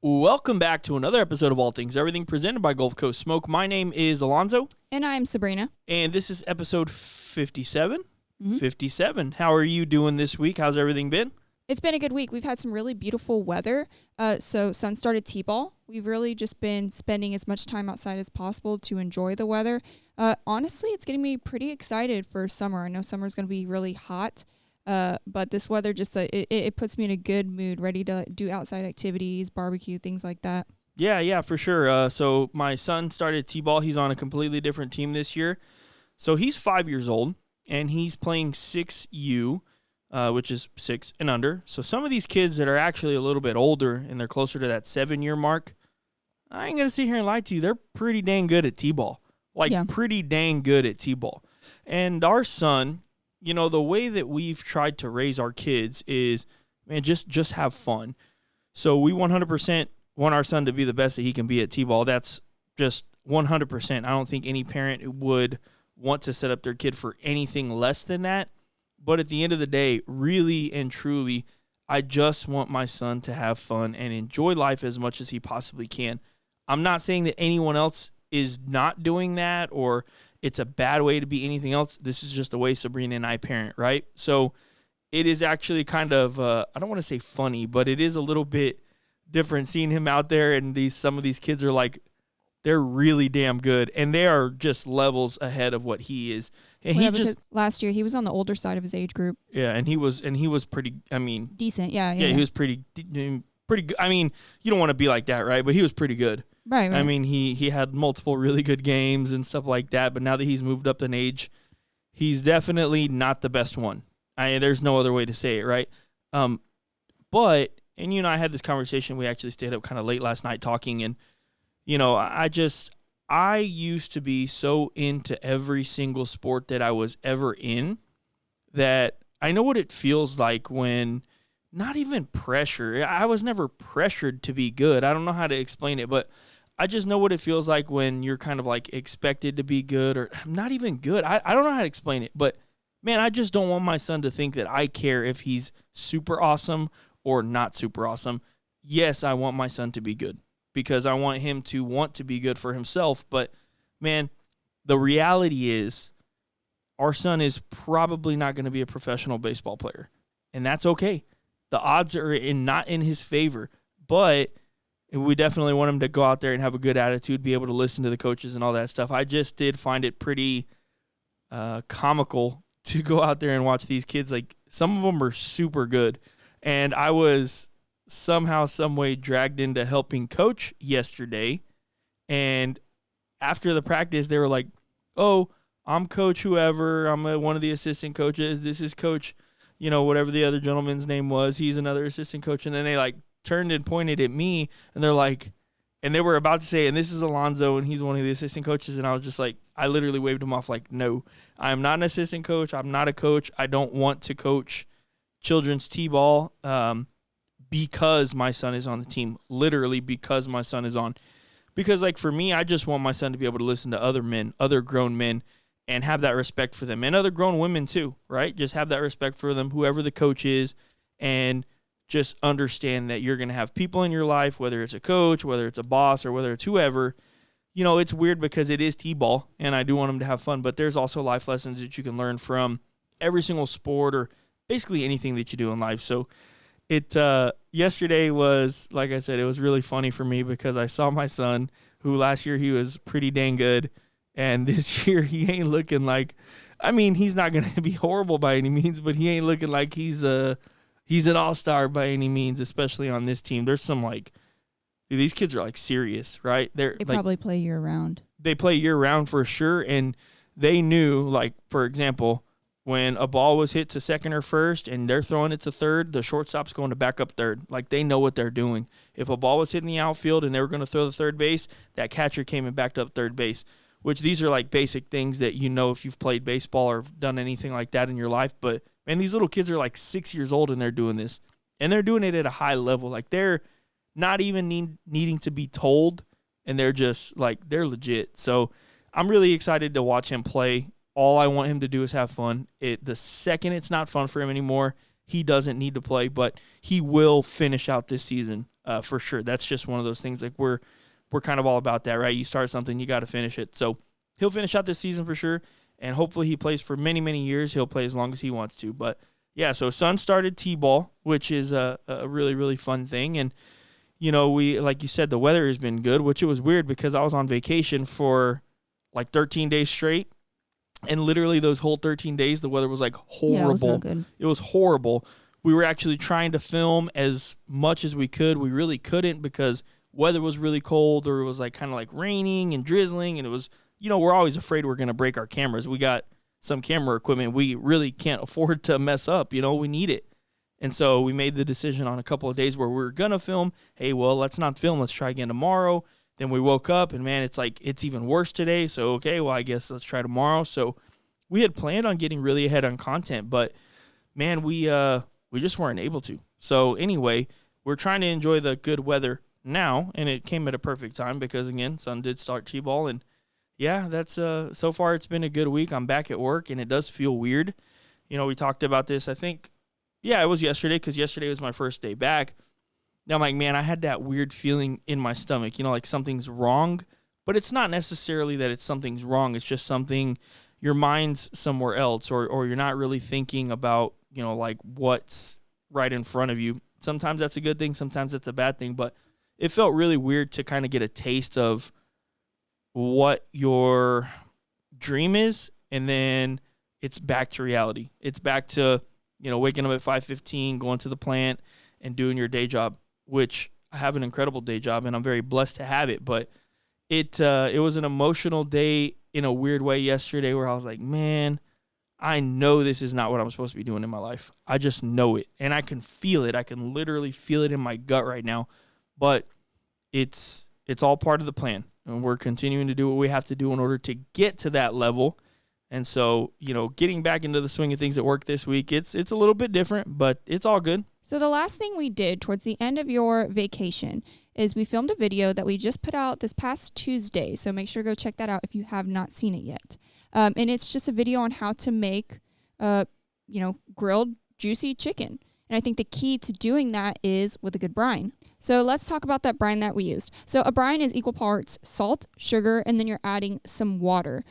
Welcome back to another episode of All Things Everything presented by Gulf Coast Smoke. My name is Alonzo. And I'm Sabrina. And this is episode 57. 57. How are you doing this week? How's everything been? It's been a good week. We've had some really beautiful weather. So son started T-ball. We've really just been spending as much time outside as possible to enjoy the weather. Honestly, it's getting me pretty excited for summer. I know summer's going to be really hot. But this weather just it puts me in a good mood, ready to do outside activities, barbecue, things like that. Yeah, for sure. So my son started T-ball. He's on a completely different team this year. So he's 5 years old, and he's playing 6U, which is 6 and under. So some of these kids that are actually a little bit older, and they're closer to that 7-year mark, I ain't going to sit here and lie to you. They're pretty dang good at T-ball. Pretty dang good at T-ball. And our son, you know, the way that we've tried to raise our kids is, man, just have fun. So we 100% want our son to be the best that he can be at T-ball. That's just 100%. I don't think any parent would want to set up their kid for anything less than that. But at the end of the day, really and truly, I just want my son to have fun and enjoy life as much as he possibly can. I'm not saying that anyone else is not doing that or it's a bad way to be anything else. This is just the way Sabrina and I parent, right? So it is actually kind of, I don't want to say funny, but it is a little bit different seeing him out there, and some of these kids are like, they're really damn good, and they are just levels ahead of what he is. And last year he was on the older side of his age group. Yeah, and he was pretty, I mean, decent. Yeah. He was pretty good. I mean, you don't want to be like that, right? But he was pretty good. Right. I mean, he had multiple really good games and stuff like that, but now that he's moved up in age, he's definitely not the best one. There's no other way to say it, right? But you and I had this conversation. We actually stayed up kind of late last night talking, and, you know, I used to be so into every single sport that I was ever in that I know what it feels like when not even pressure. I was never pressured to be good. I don't know how to explain it, but I just know what it feels like when you're kind of like expected to be good or not even good. I don't know how to explain it, but man, I just don't want my son to think that I care if he's super awesome or not super awesome. Yes, I want my son to be good because I want him to want to be good for himself. But man, the reality is our son is probably not going to be a professional baseball player, and that's okay. The odds are not in his favor, but we definitely want him to go out there and have a good attitude, be able to listen to the coaches and all that stuff. I just did find it pretty comical to go out there and watch these kids. Like, some of them are super good, and I was somehow, some way dragged into helping coach yesterday, and after the practice, they were like, oh, I'm coach whoever. I'm one of the assistant coaches. This is coach, you know, whatever the other gentleman's name was. He's another assistant coach. And then they, like, turned and pointed at me, and they're like, and they were about to say, and this is Alonzo, and he's one of the assistant coaches. And I was just like, I literally waved him off like, no, I'm not an assistant coach. I'm not a coach. I don't want to coach children's T-ball because my son is on the team, literally because my son is on. Because, like, for me, I just want my son to be able to listen to other men, other grown men, and have that respect for them, and other grown women too, right? Just have that respect for them, whoever the coach is, and just understand that you're going to have people in your life, whether it's a coach, whether it's a boss, or whether it's whoever. You know, it's weird because it is T-ball, and I do want them to have fun, but there's also life lessons that you can learn from every single sport or basically anything that you do in life. So yesterday was, like I said, it was really funny for me because I saw my son, who last year he was pretty dang good, and this year he ain't looking like, I mean, he's not going to be horrible by any means, but he ain't looking like he's an all-star by any means, especially on this team. There's some, like, dude, these kids are, like, serious, right? They probably play year-round. They play year-round for sure, and they knew, like, for example, when a ball was hit to second or first and they're throwing it to third, the shortstop's going to back up third. Like, they know what they're doing. If a ball was hit in the outfield and they were going to throw the third base, that catcher came and backed up third base, which these are, like, basic things that you know if you've played baseball or done anything like that in your life. But, man, these little kids are, like, 6 years old and they're doing this. And they're doing it at a high level. Like, they're not even needing to be told, and they're just, like, they're legit. So I'm really excited to watch him play. All I want him to do is have fun. The second it's not fun for him anymore, he doesn't need to play, but he will finish out this season for sure. That's just one of those things. Like we're kind of all about that, right? You start something, you got to finish it. So he'll finish out this season for sure, and hopefully he plays for many, many years. He'll play as long as he wants to. But yeah, so son started t-ball, which is a really, really fun thing. And we, like you said, the weather has been good, which it was weird because I was on vacation for like 13 days straight. And literally those whole 13 days, the weather was like horrible. Yeah, it was not good. It was horrible. We were actually trying to film as much as we could. We really couldn't because weather was really cold, or it was like kind of like raining and drizzling. And it was, we're always afraid we're going to break our cameras. We got some camera equipment we really can't afford to mess up. We need it. And so we made the decision on a couple of days where we were going to film. Hey, well, let's not film. Let's try again tomorrow. Then we woke up and, man, it's like it's even worse today. So, okay, well, I guess let's try tomorrow. So we had planned on getting really ahead on content, but, man, we just weren't able to. So anyway, we're trying to enjoy the good weather now, and it came at a perfect time because, again, son did start t-ball. And, yeah, that's so far it's been a good week. I'm back at work, and it does feel weird. We talked about this, I think. Yeah, it was yesterday because yesterday was my first day back. Now I'm like, man, I had that weird feeling in my stomach, like something's wrong. But it's not necessarily that something's wrong. It's just something, your mind's somewhere else, or you're not really thinking about, like what's right in front of you. Sometimes that's a good thing. Sometimes it's a bad thing. But it felt really weird to kind of get a taste of what your dream is, and then it's back to reality. It's back to waking up at 5:15, going to the plant, and doing your day job, which I have an incredible day job, and I'm very blessed to have it. But it was an emotional day in a weird way yesterday where I was like, man, I know this is not what I'm supposed to be doing in my life. I just know it, and I can feel it. I can literally feel it in my gut right now. But it's all part of the plan, and we're continuing to do what we have to do in order to get to that level. And so, getting back into the swing of things at work this week, it's a little bit different, but it's all good. So the last thing we did towards the end of your vacation is we filmed a video that we just put out this past Tuesday. So make sure to go check that out if you have not seen it yet. And it's just a video on how to make, grilled juicy chicken. And I think the key to doing that is with a good brine. So let's talk about that brine that we used. So a brine is equal parts salt, sugar, and then you're adding some water.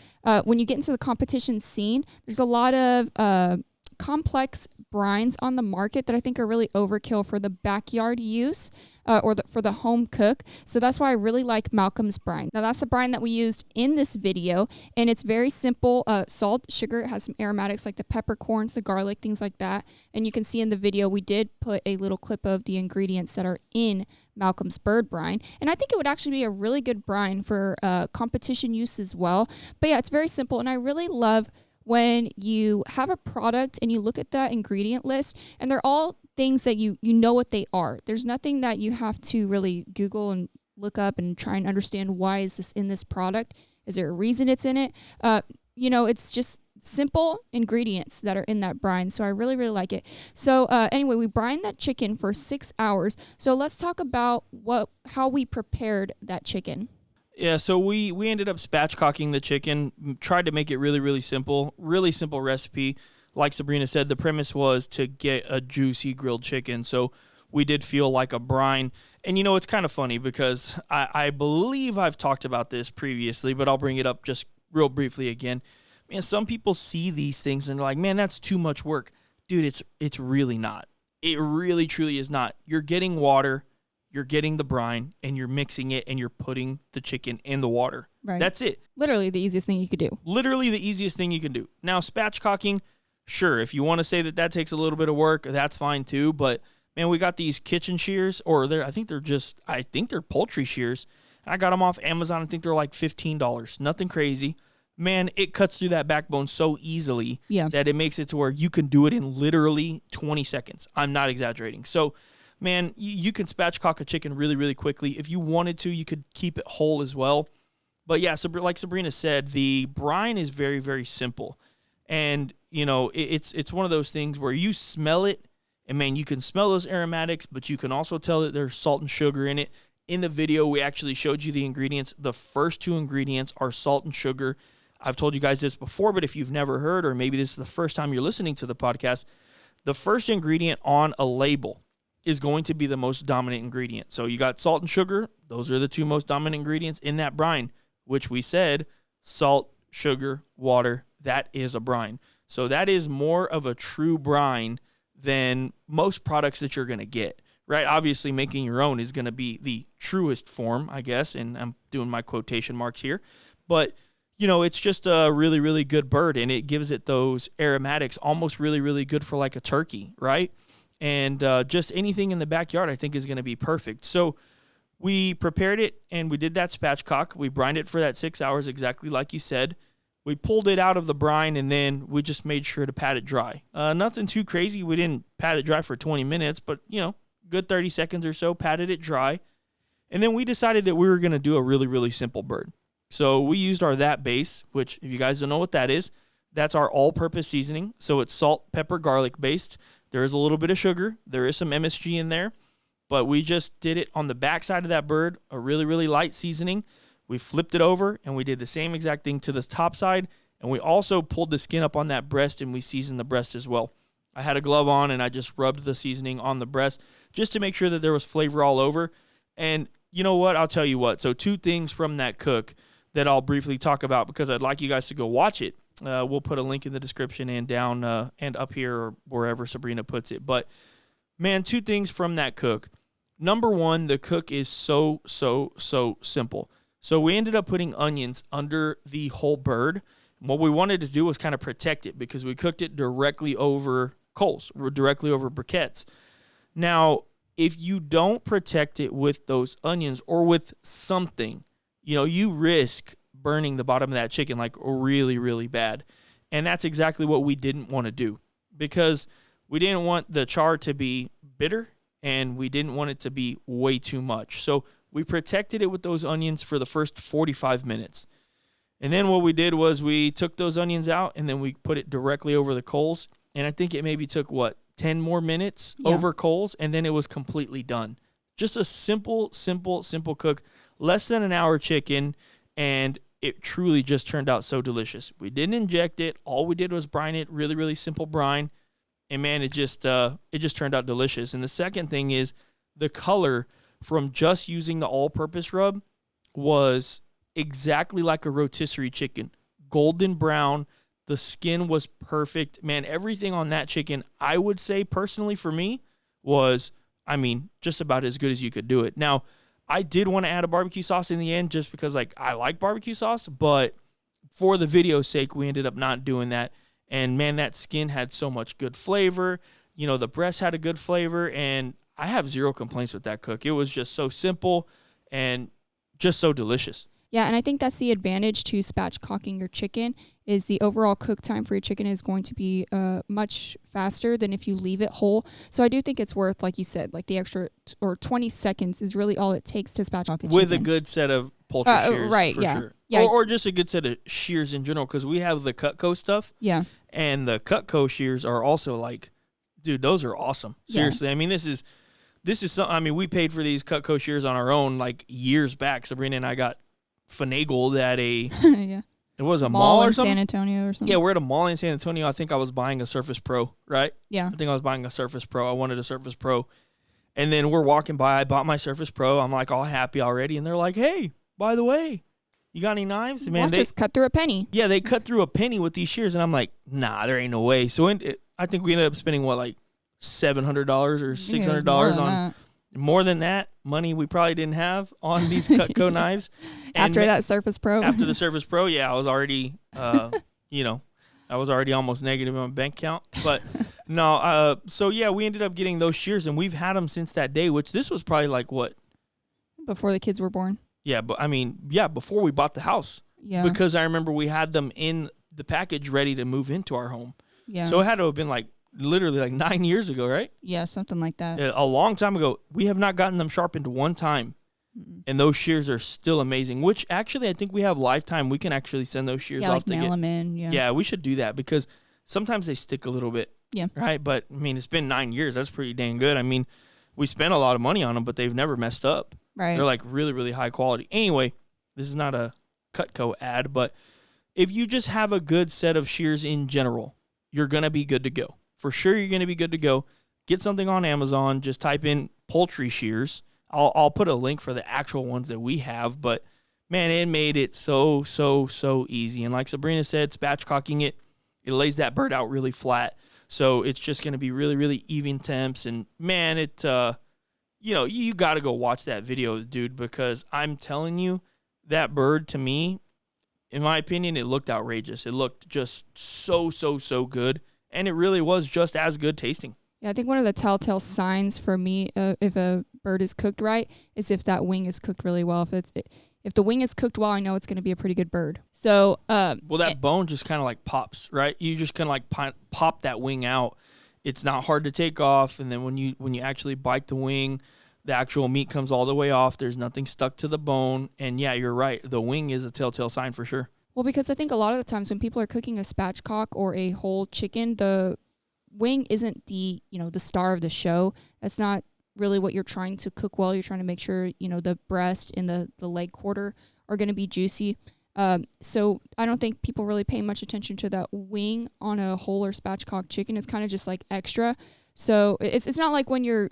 When you get into the competition scene, there's a lot of complex brines on the market that I think are really overkill for the backyard use or for the home cook. So that's why I really like Malcolm's brine. Now that's the brine that we used in this video, and it's very simple. Salt, sugar, it has some aromatics like the peppercorns, the garlic, things like that. And you can see in the video we did put a little clip of the ingredients that are in Malcolm's bird brine. And I think it would actually be a really good brine for competition use as well. But yeah, it's very simple, and I really love when you have a product and you look at that ingredient list and they're all things that you know what they are. There's nothing that you have to really Google and look up and try and understand why is this in this product. Is there a reason it's in it? It's just simple ingredients that are in that brine. So I really, really like it. So anyway, we brined that chicken for 6 hours. So let's talk about how we prepared that chicken. Yeah, so we ended up spatchcocking the chicken, tried to make it really, really simple recipe. Like Sabrina said, the premise was to get a juicy grilled chicken, so we did feel like a brine. And it's kind of funny because I believe I've talked about this previously, but I'll bring it up just real briefly again. Man, some people see these things and they're like, man, that's too much work. Dude, it's really not. It really, truly is not. You're getting water, you're getting the brine, and you're mixing it, and you're putting the chicken in the water. Right. That's it. Literally the easiest thing you could do. Literally the easiest thing you can do. Now, spatchcocking, sure, if you want to say that takes a little bit of work, that's fine too. But, man, we got these kitchen shears, or I think they're poultry shears. I got them off Amazon. I think they're like $15. Nothing crazy. Man, it cuts through that backbone so easily that it makes it to where you can do it in literally 20 seconds. I'm not exaggerating. So, man, you can spatchcock a chicken really, really quickly. If you wanted to, you could keep it whole as well. But yeah, so like Sabrina said, the brine is very, very simple. And, it's one of those things where you smell it, and, man, you can smell those aromatics, but you can also tell that there's salt and sugar in it. In the video, we actually showed you the ingredients. The first two ingredients are salt and sugar. I've told you guys this before, but if you've never heard, or maybe this is the first time you're listening to the podcast, the first ingredient on a label is going to be the most dominant ingredient. So you got salt and sugar. Those are the two most dominant ingredients in that brine, which we said salt, sugar, water. That is a brine. So that is more of a true brine than most products that you're going to get, right? Obviously, making your own is going to be the truest form, I guess, and I'm doing my quotation marks here. But, it's just a really, really good bird, and it gives it those aromatics, almost really, really good for like a turkey, right? And just anything in the backyard, I think, is going to be perfect. So we prepared it, and we did that spatchcock. We brined it for that 6 hours, exactly like you said. We pulled it out of the brine, and then we just made sure to pat it dry. Nothing too crazy. We didn't pat it dry for 20 minutes, but, good 30 seconds or so, patted it dry. And then we decided that we were going to do a really, really simple bird. So we used our That Base, which, if you guys don't know what that is, that's our all-purpose seasoning. So it's salt, pepper, garlic based. There is a little bit of sugar. There is some MSG in there. But we just did it on the backside of that bird, a really, really light seasoning. We flipped it over, and we did the same exact thing to the top side. And we also pulled the skin up on that breast, and we seasoned the breast as well. I had a glove on, and I just rubbed the seasoning on the breast just to make sure that there was flavor all over. And you know what? I'll tell you what. So 2 things from that cook that I'll briefly talk about because I'd like you guys to go watch it. We'll put a link in the description and down and up here or wherever Sabrina puts it. But, man, 2 things from that cook. Number 1, the cook is so simple. So we ended up putting onions under the whole bird. What we wanted to do was kind of protect it because we cooked it directly over coals, or directly over briquettes. Now, if you don't protect it with those onions or with something, you risk burning the bottom of that chicken like really, really bad. And that's exactly what we didn't want to do because we didn't want the char to be bitter and we didn't want it to be way too much. So we protected it with those onions for the first 45 minutes. And then what we did was we took those onions out and then we put it directly over the coals. And I think it maybe took, 10 more minutes over coals, and then it was completely done. Just a simple cook, less than an hour chicken, and it truly just turned out so delicious. We didn't inject it. All we did was brine it, really, really simple brine, and man, it just turned out delicious. And the second thing is the color from just using the all-purpose rub was exactly like a rotisserie chicken, golden brown. The skin was perfect. Man, everything on that chicken, I would say personally for me, was, just about as good as you could do it. Now, I did want to add a barbecue sauce in the end just because, I like barbecue sauce, but for the video's sake, we ended up not doing that. And, man, that skin had so much good flavor. The breast had a good flavor, and I have 0 complaints with that cook. It was just so simple and just so delicious. Yeah, and I think that's the advantage to spatchcocking your chicken is the overall cook time for your chicken is going to be much faster than if you leave it whole. So I do think it's worth, like you said, the extra or 20 seconds is really all it takes to spatchcock a chicken. With a good set of poultry shears, right, for yeah. sure. Yeah. Or just a good set of shears in general because we have the Cutco stuff. Yeah. And the Cutco shears are also dude, those are awesome. Seriously. Yeah. This is something, we paid for these Cutco shears on our own years back. Sabrina and I got finagled at a yeah. It was a mall or in something. San Antonio or something. Yeah, we're at a mall in San Antonio. I think I was buying a Surface Pro, right? Yeah. I think I was buying a Surface Pro. I wanted a Surface Pro. And then we're walking by. I bought my Surface Pro. I'm all happy already. And they're like, hey, by the way, you got any knives? Man, they just cut through a penny. Yeah, they cut through a penny with these shears. And I'm like, nah, there ain't no way. So I think we ended up spending, $700 or $600 on more than that money we probably didn't have on these Cutco knives. After that Surface Pro. After the Surface Pro, yeah, I was already, I was already almost negative on my bank account. But no, so yeah, we ended up getting those shears, and we've had them since that day, which this was probably before the kids were born. Yeah, but before we bought the house. Yeah. Because I remember we had them in the package ready to move into our home. Yeah. So it had to have been literally 9 years ago, right? Yeah, something like that. A long time ago. We have not gotten them sharpened one time. Mm-mm. And those shears are still amazing, which actually I think we have lifetime. We can actually send those shears off to mail them in. Yeah. Yeah, we should do that because sometimes they stick a little bit. Yeah. Right? But, it's been 9 years. That's pretty dang good. We spent a lot of money on them, but they've never messed up. Right. They're really, really high quality. Anyway, this is not a Cutco ad, but if you just have a good set of shears in general, you're going to be good to go. For sure, you're going to be good to go. get something on Amazon. Just type in poultry shears. I'll put a link for the actual ones that we have, but man, it made it so easy. And like Sabrina said, spatchcocking it lays that bird out really flat. So it's just going to be really even temps. And man, you got to go watch that video, dude, because I'm telling you, that bird to me, in my opinion, it looked outrageous. It looked just so good. And it really was just as good tasting. Yeah, I think one of the telltale signs for me, if a bird is cooked right, is if that wing is cooked really well. If the wing is cooked well, I know it's going to be a pretty good bird. So, well, that bone just kind of like pops, right? You just kind of like pop that wing out. It's not hard to take off, and then when you actually bite the wing, the actual meat comes all the way off. There's nothing stuck to the bone, and yeah, you're right. The wing is a telltale sign for sure. Well, because I think a lot of the times when people are cooking a spatchcock or a whole chicken, the wing isn't the star of the show. That's not really what you're trying to cook well. You're trying to make sure the breast and the leg quarter are going to be juicy. So I don't think people really pay much attention to that wing on a whole or spatchcock chicken. It's kind of just like extra. So it's not like when you're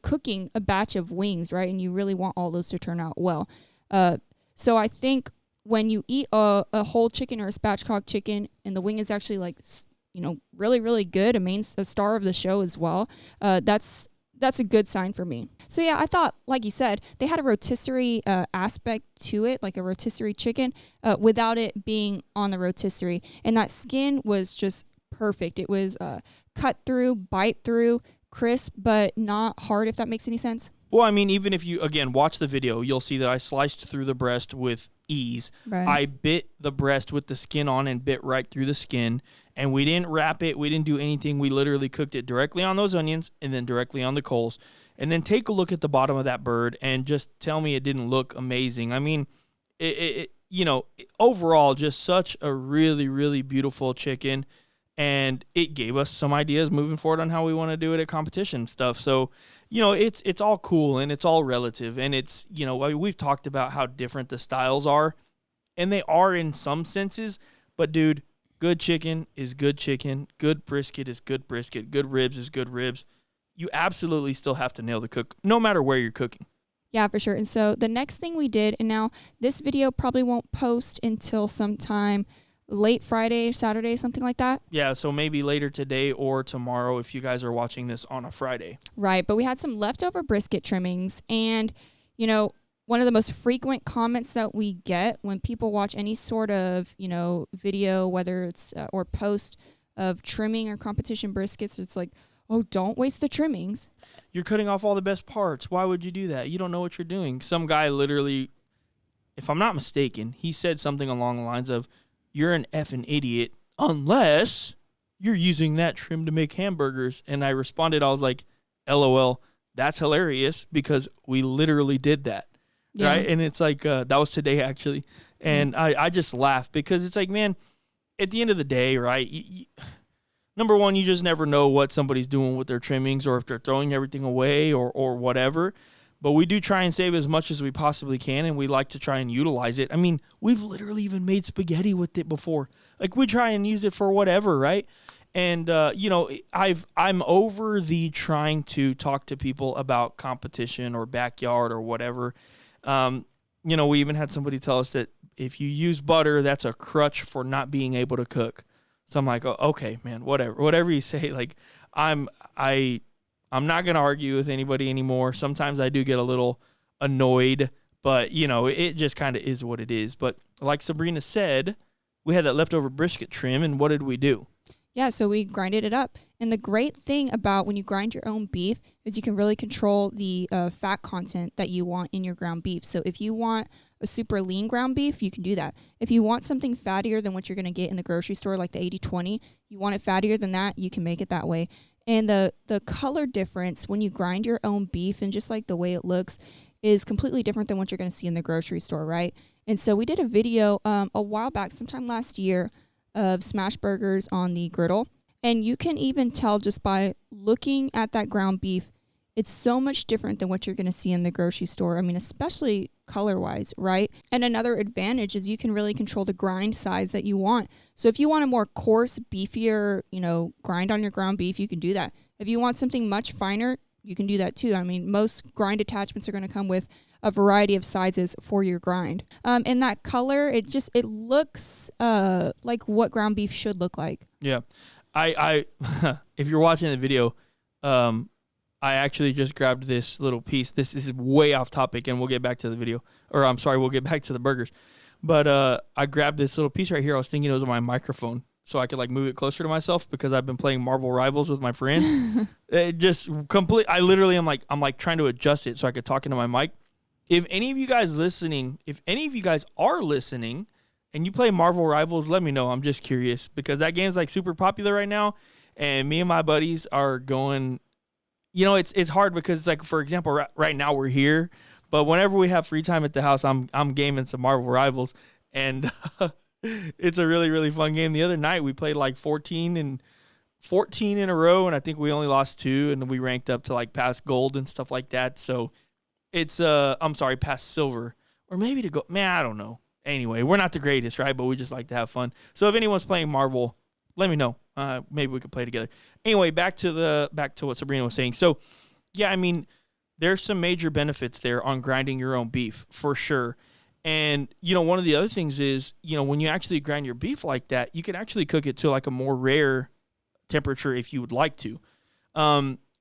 cooking a batch of wings, right? And you really want all those to turn out well. So I think when you eat a whole chicken or a spatchcock chicken and the wing is actually like really good, a star of the show as well, that's a good sign for me. So yeah, I thought, like you said, they had a rotisserie aspect to it, like a rotisserie chicken, without it being on the rotisserie. And that skin was just perfect. It was cut through, bite through, crisp, but not hard, if that makes any sense. Well, I mean, even if you, again, watch the video, you'll see that I sliced through the breast with ease. Right. I bit the breast with the skin on and bit right through the skin. And we didn't wrap it. We didn't do anything. We literally cooked it directly on those onions and then directly on the coals. And then take a look at the bottom of that bird and just tell me it didn't look amazing. I mean, overall, just such a really beautiful chicken. And it gave us some ideas moving forward on how we want to do it at competition stuff. So, it's all cool and it's all relative. And it's, we've talked about how different the styles are. And they are in some senses. But, dude, good chicken is good chicken. Good brisket is good brisket. Good ribs is good ribs. You absolutely still have to nail the cook, no matter where you're cooking. Yeah, for sure. And so the next thing we did, and now this video probably won't post until sometime late Friday, Saturday, something like that. Yeah, so maybe later today or tomorrow if you guys are watching this on a Friday. Right, but we had some leftover brisket trimmings, and, one of the most frequent comments that we get when people watch any sort of, video, whether it's or post of trimming or competition briskets, it's like, oh, don't waste the trimmings. You're cutting off all the best parts. Why would you do that? You don't know what you're doing. Some guy literally, if I'm not mistaken, he said something along the lines of, you're an effing idiot unless you're using that trim to make hamburgers. And I responded, I was like, LOL, that's hilarious because we literally did that. Yeah. Right. And it's like, that was today actually. And I just laugh because it's like, man, at the end of the day, right? Number one, you just never know what somebody's doing with their trimmings or if they're throwing everything away or whatever. But we do try and save as much as we possibly can, and we like to try and utilize it. I mean, we've literally even made spaghetti with it before. Like, we try and use it for whatever, right? And, I'm over the trying to talk to people about competition or backyard or whatever. We even had somebody tell us that if you use butter, that's a crutch for not being able to cook. So I'm like, oh, okay, man, whatever you say. Like, I'm not going to argue with anybody anymore. Sometimes I do get a little annoyed, but, it just kind of is what it is. But like Sabrina said, we had that leftover brisket trim, and what did we do? Yeah, so we grinded it up. And the great thing about when you grind your own beef is you can really control the fat content that you want in your ground beef. So if you want a super lean ground beef, you can do that. If you want something fattier than what you're going to get in the grocery store, like the 80-20, you want it fattier than that, you can make it that way. And the color difference when you grind your own beef and just like the way it looks is completely different than what you're going to see in the grocery store, right? And so we did a video a while back, sometime last year, of smash burgers on the griddle. And you can even tell just by looking at that ground beef, it's so much different than what you're going to see in the grocery store. I mean, especially color-wise, right? And another advantage is you can really control the grind size that you want. So if you want a more coarse, beefier, grind on your ground beef, you can do that. If you want something much finer, you can do that too. I mean, most grind attachments are going to come with a variety of sizes for your grind. And that color, it looks like what ground beef should look like. Yeah. I if you're watching the video, I actually just grabbed this little piece. This is way off topic, and we'll get back to the video. Or I'm sorry, we'll get back to the burgers. But I grabbed this little piece right here. I was thinking it was my microphone, so I could like move it closer to myself because I've been playing Marvel Rivals with my friends. It just I literally am like trying to adjust it so I could talk into my mic. If any of you guys are listening and you play Marvel Rivals, let me know. I'm just curious because that game's like super popular right now, and me and my buddies are going. You know, it's hard because it's like, for example, right now we're here, but whenever we have free time at the house, I'm gaming some Marvel Rivals, and it's a really, really fun game. The other night we played like 14 in a row, and I think we only lost 2, and then we ranked up to like past gold and stuff like that. So it's past silver, or maybe to go. Man, I don't know. Anyway, we're not the greatest, right? But we just like to have fun. So if anyone's playing Marvel, let me know. Maybe we could play together. Anyway, back to what Sabrina was saying. So, yeah, I mean, there's some major benefits there on grinding your own beef for sure. And, you know, one of the other things is, you know, when you actually grind your beef like that, you can actually cook it to like a more rare temperature if you would like to.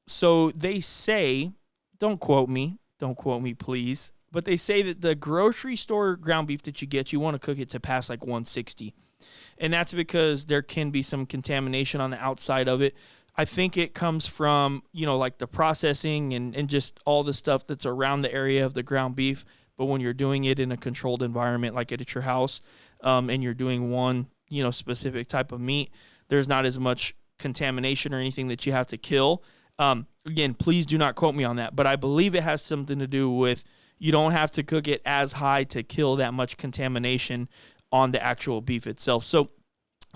So they say, don't quote me, please, but they say that the grocery store ground beef that you get, you want to cook it to past like 160. And that's because there can be some contamination on the outside of it. I think it comes from, you know, like the processing and just all the stuff that's around the area of the ground beef. But when you're doing it in a controlled environment like at your house, and you're doing one, you know, specific type of meat, there's not as much contamination or anything that you have to kill. Again, please do not quote me on that. But I believe it has something to do with you don't have to cook it as high to kill that much contamination on the actual beef itself. So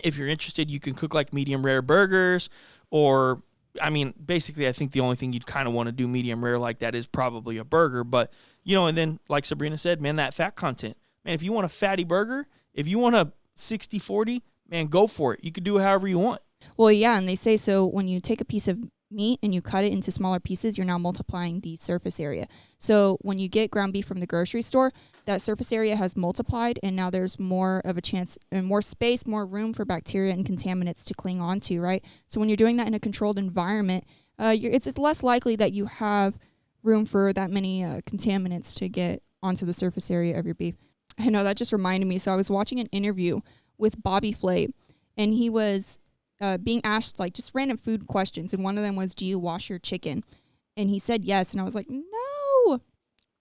if you're interested, you can cook like medium rare burgers, or I mean, basically I think the only thing you'd kind of want to do medium rare like that is probably a burger. But, you know, and then like Sabrina said, man, that fat content, man, if you want a fatty burger, if you want a 60-40, man, go for it. You can do it however you want. Well, yeah, and they say so when you take a piece of meat and you cut it into smaller pieces, you're now multiplying the surface area. So when you get ground beef from the grocery store, that surface area has multiplied, and now there's more of a chance and more space, more room for bacteria and contaminants to cling onto, right? So when you're doing that in a controlled environment, it's less likely that you have room for that many contaminants to get onto the surface area of your beef. I know that just reminded me. So I was watching an interview with Bobby Flay, and he was being asked like just random food questions, and one of them was, do you wash your chicken? And he said yes, and I was like, no,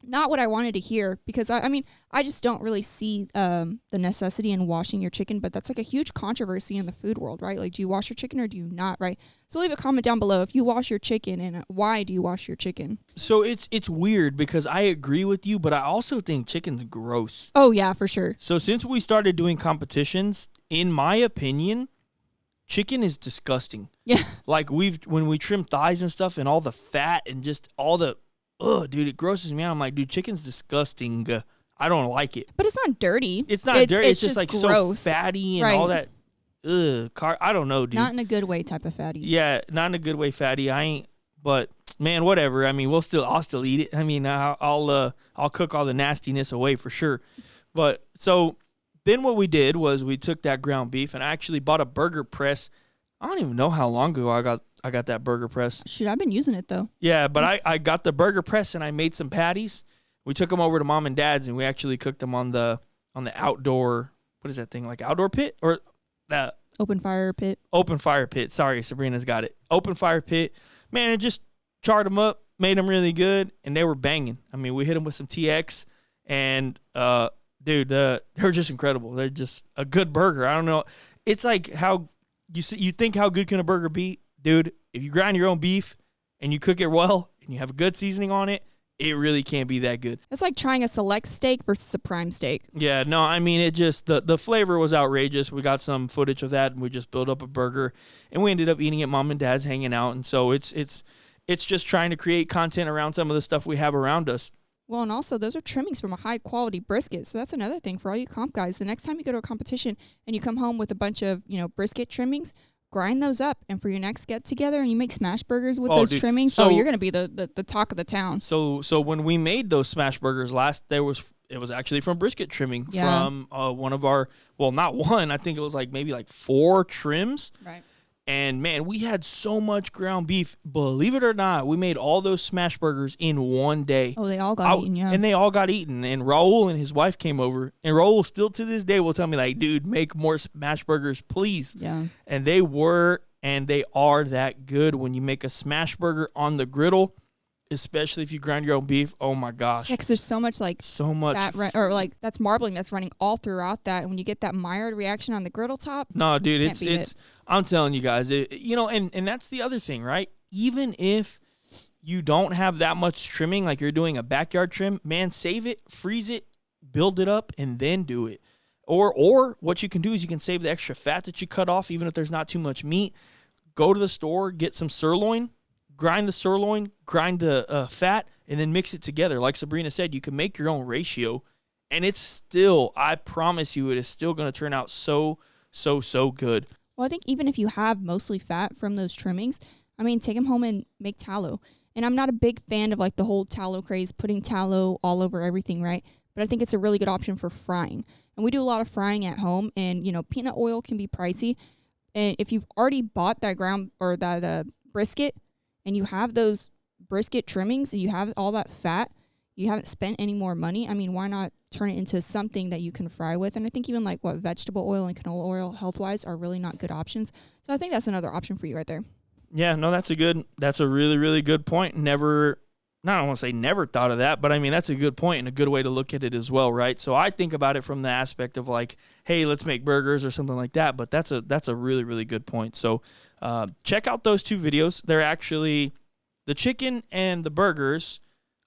not what I wanted to hear, because I mean, I just don't really see the necessity in washing your chicken, but that's like a huge controversy in the food world, right? Like, do you wash your chicken or do you not, right? So leave a comment down below if you wash your chicken, and why do you wash your chicken? So it's weird because I agree with you, but I also think chicken's gross. Oh yeah, for sure. So since we started doing competitions, in my opinion, chicken is disgusting. Yeah. Like when we trim thighs and stuff and all the fat and just all the, dude, it grosses me out. I'm like, dude, chicken's disgusting. I don't like it. But it's not dirty. It's not dirty. It's just like gross. So fatty and all that. I don't know, dude. Not in a good way type of fatty. Yeah, not in a good way fatty. I ain't, but man, whatever. I mean, I'll still eat it. I mean, I'll cook all the nastiness away for sure. But so then what we did was we took that ground beef and I actually bought a burger press. I don't even know how long ago I got that burger press. Shoot, I've been using it though. Yeah, but I got the burger press and I made some patties. We took them over to Mom and Dad's and we actually cooked them on the outdoor, what is that thing, like outdoor pit or open fire pit. Open fire pit. Sorry, Sabrina's got it. Open fire pit. Man, it just charred them up, made them really good, and they were banging. I mean, we hit them with some TX, and dude, they're just incredible. They're just a good burger. I don't know. It's like how you think how good can a burger be, dude? If you grind your own beef and you cook it well and you have a good seasoning on it, it really can't be that good. It's like trying a select steak versus a prime steak. Yeah, no, I mean, it just, the flavor was outrageous. We got some footage of that, and we just built up a burger, and we ended up eating at Mom and Dad's, hanging out, and so it's just trying to create content around some of the stuff we have around us. Well, and also, those are trimmings from a high-quality brisket, so that's another thing for all you comp guys. The next time you go to a competition and you come home with a bunch of, brisket trimmings, grind those up. And for your next get together and you make smash burgers with Oh, those dude. trimmings, So- you're going to be the talk of the town. So when we made those smash burgers last, it was actually from Brisket Trimming from one of our, well, not one, I think it was like maybe like 4 trims. Right. And man, we had so much ground beef. Believe it or not, we made all those smash burgers in one day. Oh, they all got eaten, yeah. And they all got eaten. And Raul and his wife came over. And Raul still to this day will tell me, like, dude, make more smash burgers, please. Yeah. And they were and they are that good when you make a smash burger on the griddle, especially if you grind your own beef. Oh, my gosh. Yeah, because there's so much fat or like that's marbling that's running all throughout that. And when you get that mired reaction on the griddle top. No, dude, it's I'm telling you guys, and that's the other thing, right? Even if you don't have that much trimming, like you're doing a backyard trim, man, save it, freeze it, build it up, and then do it. Or what you can do is you can save the extra fat that you cut off, even if there's not too much meat. Go to the store, get some sirloin, grind the sirloin, grind the fat, and then mix it together. Like Sabrina said, you can make your own ratio, and it's still, I promise you, it is still going to turn out so good. Well, I think even if you have mostly fat from those trimmings, I mean, take them home and make tallow. And I'm not a big fan of like the whole tallow craze, putting tallow all over everything, right? But I think it's a really good option for frying. And we do a lot of frying at home, and, peanut oil can be pricey. And if you've already bought that brisket and you have those brisket trimmings and you have all that fat, you haven't spent any more money. I mean, why not turn it into something that you can fry with? And I think even like vegetable oil and canola oil health-wise are really not good options. So I think that's another option for you right there. Yeah, no, that's a really, really good point. I don't want to say never thought of that, but I mean, that's a good point and a good way to look at it as well, right? So I think about it from the aspect of like, hey, let's make burgers or something like that, but that's a really, really good point. So check out those 2 videos. They're actually, the chicken and the burgers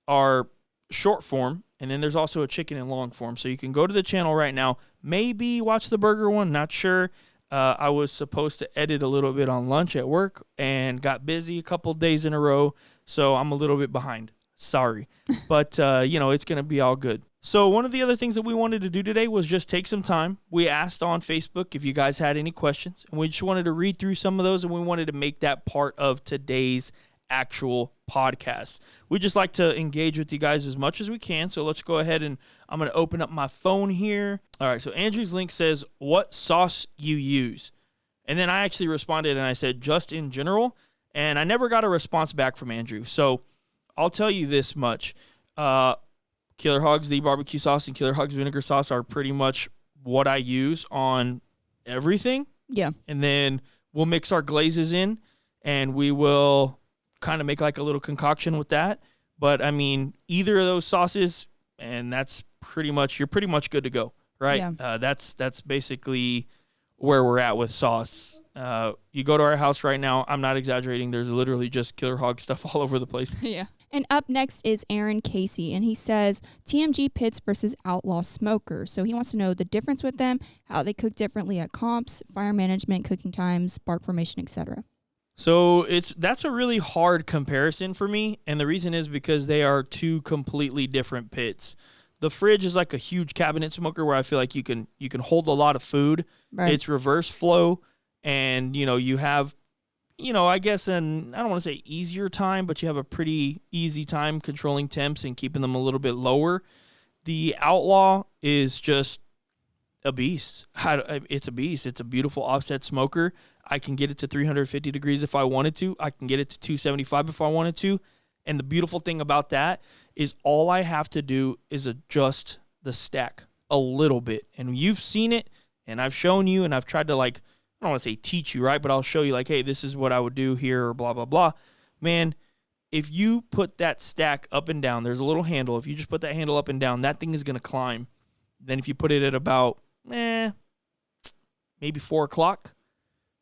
are short form, and then there's also a chicken in long form. So you can go to the channel right now, maybe watch the burger one, not sure. I was supposed to edit a little bit on lunch at work and got busy a couple days in a row, so I'm a little bit behind. Sorry. But, it's going to be all good. So one of the other things that we wanted to do today was just take some time. We asked on Facebook if you guys had any questions, and we just wanted to read through some of those, and we wanted to make that part of today's actual podcast. We just like to engage with you guys as much as we can, so let's go ahead and I'm going to open up my phone here. All right, so Andrew's link says, what sauce you use? And then I actually responded and I said, just in general, and I never got a response back from Andrew. So I'll tell you this much. Killer Hogs, the barbecue sauce, and Killer Hogs vinegar sauce are pretty much what I use on everything. Yeah. And then we'll mix our glazes in, and we will kind of make like a little concoction with that. But I mean, either of those sauces, and that's you're pretty much good to go, right? Yeah. That's basically where we're at with sauce. You go to our house right now, I'm not exaggerating, there's literally just Killer Hog stuff all over the place. Yeah. And up next is Aaron Casey, and he says TMG pits versus Outlaw Smokers. So he wants to know the difference with them, how they cook differently at comps, fire management, cooking times, bark formation, etc. So that's a really hard comparison for me, and the reason is because they are 2 completely different pits. The fridge is like a huge cabinet smoker where I feel like you can hold a lot of food. Right. It's reverse flow, and you have, I guess I don't want to say easier time, but you have a pretty easy time controlling temps and keeping them a little bit lower. The Outlaw is just a beast. It's a beast. It's a beautiful offset smoker. I can get it to 350 degrees if I wanted to. I can get it to 275 if I wanted to. And the beautiful thing about that is all I have to do is adjust the stack a little bit. And you've seen it, and I've shown you, and I've tried to, like, I don't want to say teach you, right? But I'll show you, like, hey, this is what I would do here, or blah, blah, blah. Man, if you put that stack up and down, there's a little handle. If you just put that handle up and down, that thing is going to climb. Then if you put it at about, maybe 4 o'clock,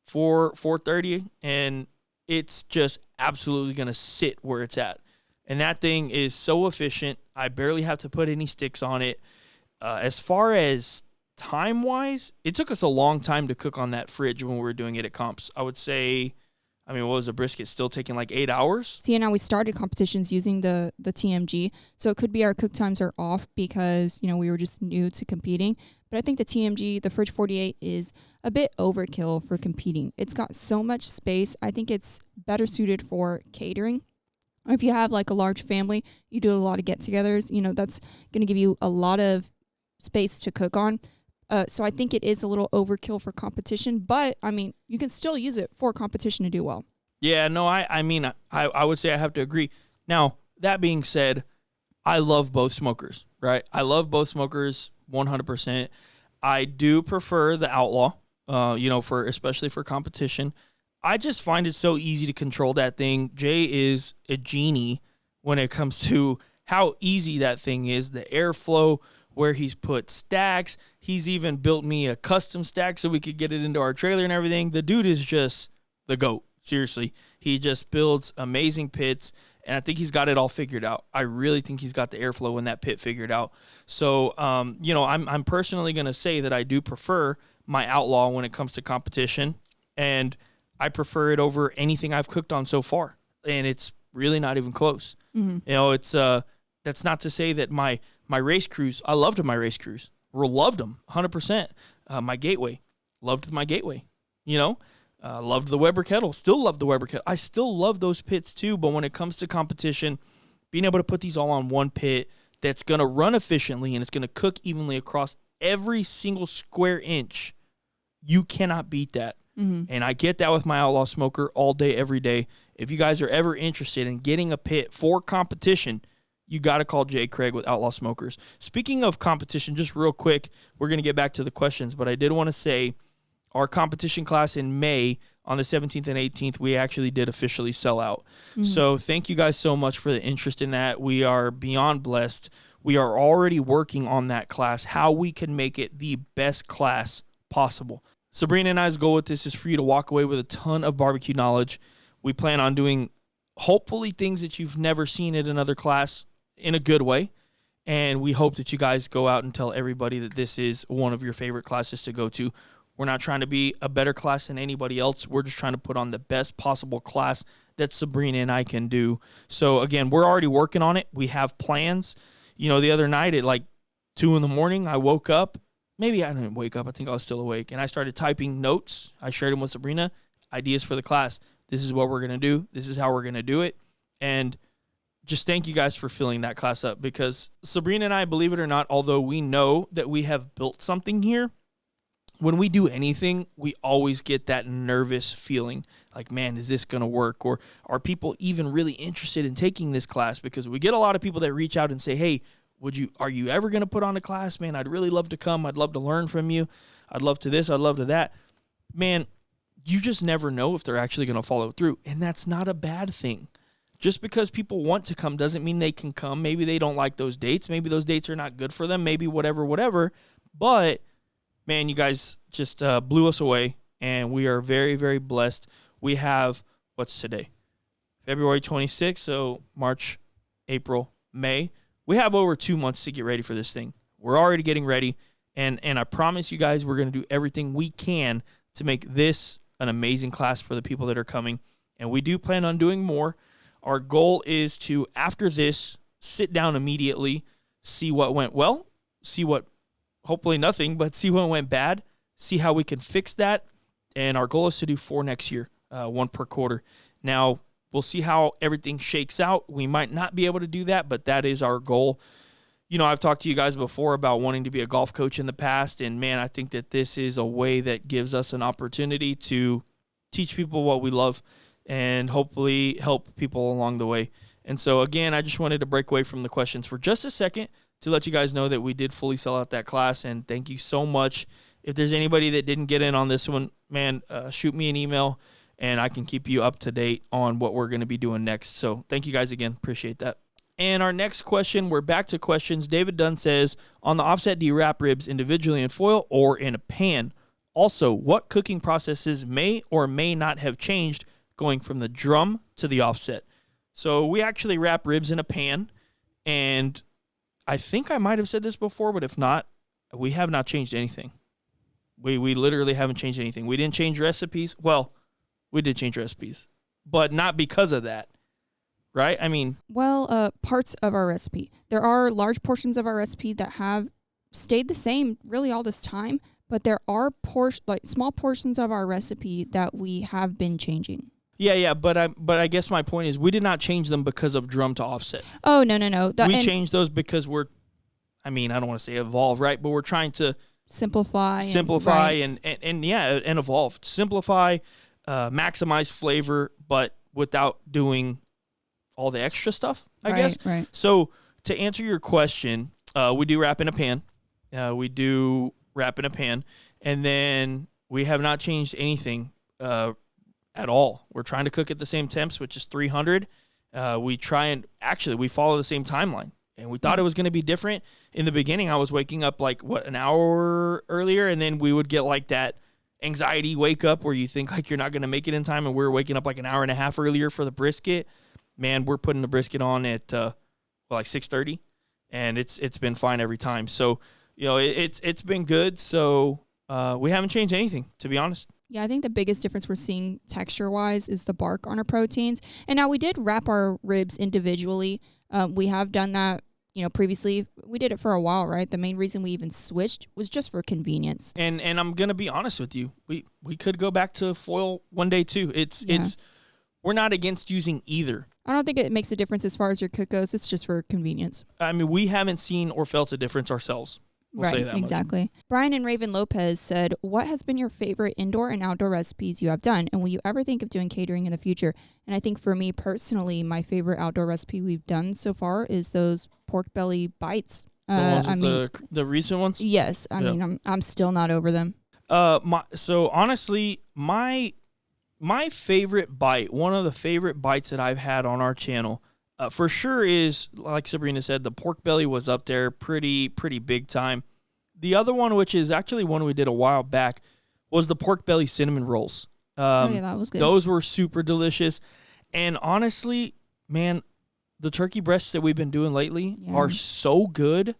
4:30, and it's just absolutely going to sit where it's at. And that thing is so efficient. I barely have to put any sticks on it. As far as time-wise, it took us a long time to cook on that fridge when we were doing it at comps. I would say I mean, what was a brisket still taking like 8 hours? See, now we started competitions using the TMG, so it could be our cook times are off because, we were just new to competing. But I think the TMG, the Fridge 48, is a bit overkill for competing. It's got so much space. I think it's better suited for catering. If you have like a large family, you do a lot of get-togethers, that's going to give you a lot of space to cook on. So I think it is a little overkill for competition, but I mean, you can still use it for competition to do well. Yeah, no, I mean, I would say I have to agree. Now, that being said, I love both smokers, right? I love both smokers 100%. I do prefer the Outlaw, especially for competition. I just find it so easy to control that thing. Jay is a genie when it comes to how easy that thing is, the airflow, where he's put stacks. He's even built me a custom stack so we could get it into our trailer and everything. The dude is just the GOAT. Seriously. He just builds amazing pits, and I think he's got it all figured out. I really think he's got the airflow in that pit figured out. So, I'm personally going to say that I do prefer my Outlaw when it comes to competition, and I prefer it over anything I've cooked on so far, and it's really not even close. Mm-hmm. It's that's not to say that my race crews, I loved my race crews. Loved them 100%. My Gateway, loved my Gateway. Loved the Weber kettle, still love the Weber kettle. I still love those pits too, but when it comes to competition, being able to put these all on one pit that's going to run efficiently and it's going to cook evenly across every single square inch, you cannot beat that. Mm-hmm. And I get that with my Outlaw smoker all day, every day. If you guys are ever interested in getting a pit for competition, you got to call Jay Craig with Outlaw Smokers. Speaking of competition, just real quick, we're going to get back to the questions, but I did want to say our competition class in May on the 17th and 18th, we actually did officially sell out. Mm-hmm. So thank you guys so much for the interest in that. We are beyond blessed. We are already working on that class, how we can make it the best class possible. Sabrina and I's goal with this is for you to walk away with a ton of barbecue knowledge. We plan on doing hopefully things that you've never seen at another class in a good way. And we hope that you guys go out and tell everybody that this is one of your favorite classes to go to. We're not trying to be a better class than anybody else. We're just trying to put on the best possible class that Sabrina and I can do. So, again, we're already working on it. We have plans. The other night at like 2 a.m, I woke up. Maybe I didn't wake up. I think I was still awake. And I started typing notes. I shared them with Sabrina. Ideas for the class. This is what we're going to do. This is how we're going to do it. And just thank you guys for filling that class up, because Sabrina and I, believe it or not, although we know that we have built something here, when we do anything, we always get that nervous feeling like, man, is this going to work? Or are people even really interested in taking this class? Because we get a lot of people that reach out and say, hey, are you ever going to put on a class? Man, I'd really love to come. I'd love to learn from you. I'd love to this. I'd love to that. Man, you just never know if they're actually going to follow through. And that's not a bad thing. Just because people want to come doesn't mean they can come. Maybe they don't like those dates. Maybe those dates are not good for them. Maybe whatever. But, man, you guys just blew us away, and we are very, very blessed. We have, what's today? February 26th, so March, April, May. We have over 2 months to get ready for this thing. We're already getting ready, and I promise you guys we're going to do everything we can to make this an amazing class for the people that are coming, and we do plan on doing more. Our goal is to, after this, sit down immediately, see what went well, see what, hopefully nothing, but see what went bad, see how we can fix that, and our goal is to do 4 next year, 1 per quarter. Now, we'll see how everything shakes out. We might not be able to do that, but that is our goal. I've talked to you guys before about wanting to be a golf coach in the past, and man, I think that this is a way that gives us an opportunity to teach people what we love and hopefully help people along the way. And so, again, I just wanted to break away from the questions for just a second to let you guys know that we did fully sell out that class, and thank you so much. If there's anybody that didn't get in on this one, man, shoot me an email, and I can keep you up to date on what we're going to be doing next. So thank you guys again. Appreciate that. And our next question, we're back to questions. David Dunn says, on the offset, do you wrap ribs individually in foil or in a pan? Also, what cooking processes may or may not have changed going from the drum to the offset? So we actually wrap ribs in a pan, and I think I might have said this before, but if not, we have not changed anything. We literally haven't changed anything. We didn't change recipes. Well, we did change recipes. but not because of that, right? I mean, Well, parts of our recipe. There are large portions of our recipe that have stayed the same really all this time, but there are small portions of our recipe that we have been changing. yeah, but I guess my point is we did not change them because of drum to offset. Oh, no. We changed those because I don't want to say evolve, right? But we're trying to simplify and evolve. Simplify, maximize flavor, but without doing all the extra stuff, I guess. Right. So to answer your question, we do wrap in a pan. And then we have not changed anything at all. We're trying to cook at the same temps, which is 300. We follow the same timeline. And we thought it was going to be different. In the beginning, I was waking up an hour earlier, and then we would get like that anxiety wake up where you think like you're not going to make it in time, and we're waking up like an hour and a half earlier for the brisket. Man, we're putting the brisket on at 6:30, and it's been fine every time. So, it's been good. So we haven't changed anything, to be honest. Yeah, I think the biggest difference we're seeing texture-wise is the bark on our proteins. And now we did wrap our ribs individually. We have done that, previously. We did it for a while, right? The main reason we even switched was just for convenience. And I'm going to be honest with you. We could go back to foil one day too. We're not against using either. I don't think it makes a difference as far as your cook goes. It's just for convenience. I mean, we haven't seen or felt a difference ourselves. We'll say that exactly. Much. Brian and Raven Lopez said, what has been your favorite indoor and outdoor recipes you have done? And will you ever think of doing catering in the future? And I think for me personally, my favorite outdoor recipe we've done so far is those pork belly bites. The recent ones? Yes. I mean, I'm still not over them. So honestly, my favorite bite, one of the favorite bites that I've had on our channel, for sure is, like Sabrina said, the pork belly was up there pretty big time. The other one, which is actually one we did a while back, was the pork belly cinnamon rolls. That was good. Those were super delicious. And honestly, man, the turkey breasts that we've been doing lately are so good.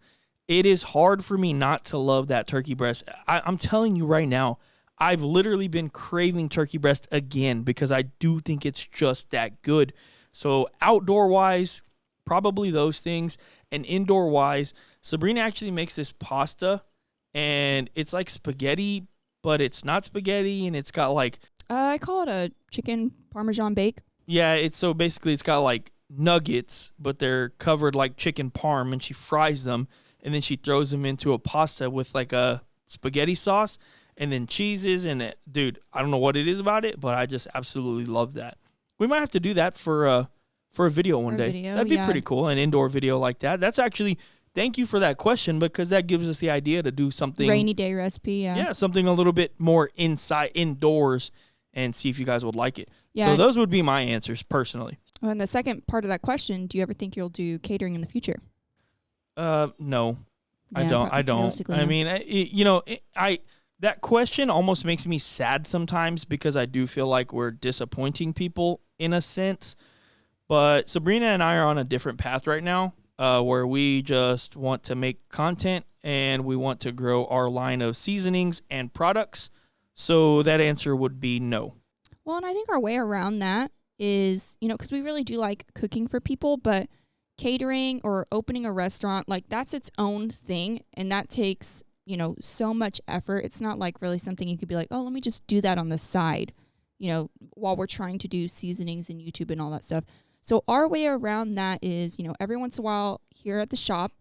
It is hard for me not to love that turkey breast. I'm telling you right now, I've literally been craving turkey breast again because I do think it's just that good. So outdoor-wise, probably those things. And indoor-wise, Sabrina actually makes this pasta, and it's like spaghetti, but it's not spaghetti, and it's got like... I call it a chicken Parmesan bake. Yeah, so basically it's got like nuggets, but they're covered like chicken parm, and she fries them, and then she throws them into a pasta with like a spaghetti sauce, and then cheeses, and dude, I don't know what it is about it, but I just absolutely love that. We might have to do that for a video one day. That'd be pretty cool, an indoor video like that. That's actually, thank you for that question, because that gives us the idea to do something. Rainy day recipe, yeah. Yeah, something a little bit more indoors, and see if you guys would like it. Yeah. So those would be my answers, personally. Well, and the second part of that question, do you ever think you'll do catering in the future? No, I Yeah, don't. I no. mean, that question almost makes me sad sometimes because I do feel like we're disappointing people in a sense. But Sabrina and I are on a different path right now, where we just want to make content and we want to grow our line of seasonings and products. So that answer would be no. Well, and I think our way around that is, because we really do like cooking for people, but catering or opening a restaurant, like that's its own thing, and that takes so much effort. It's not like really something you could be like, oh, let me just do that on the side, while we're trying to do seasonings and YouTube and all that stuff. So our way around that is, every once in a while here at the shop,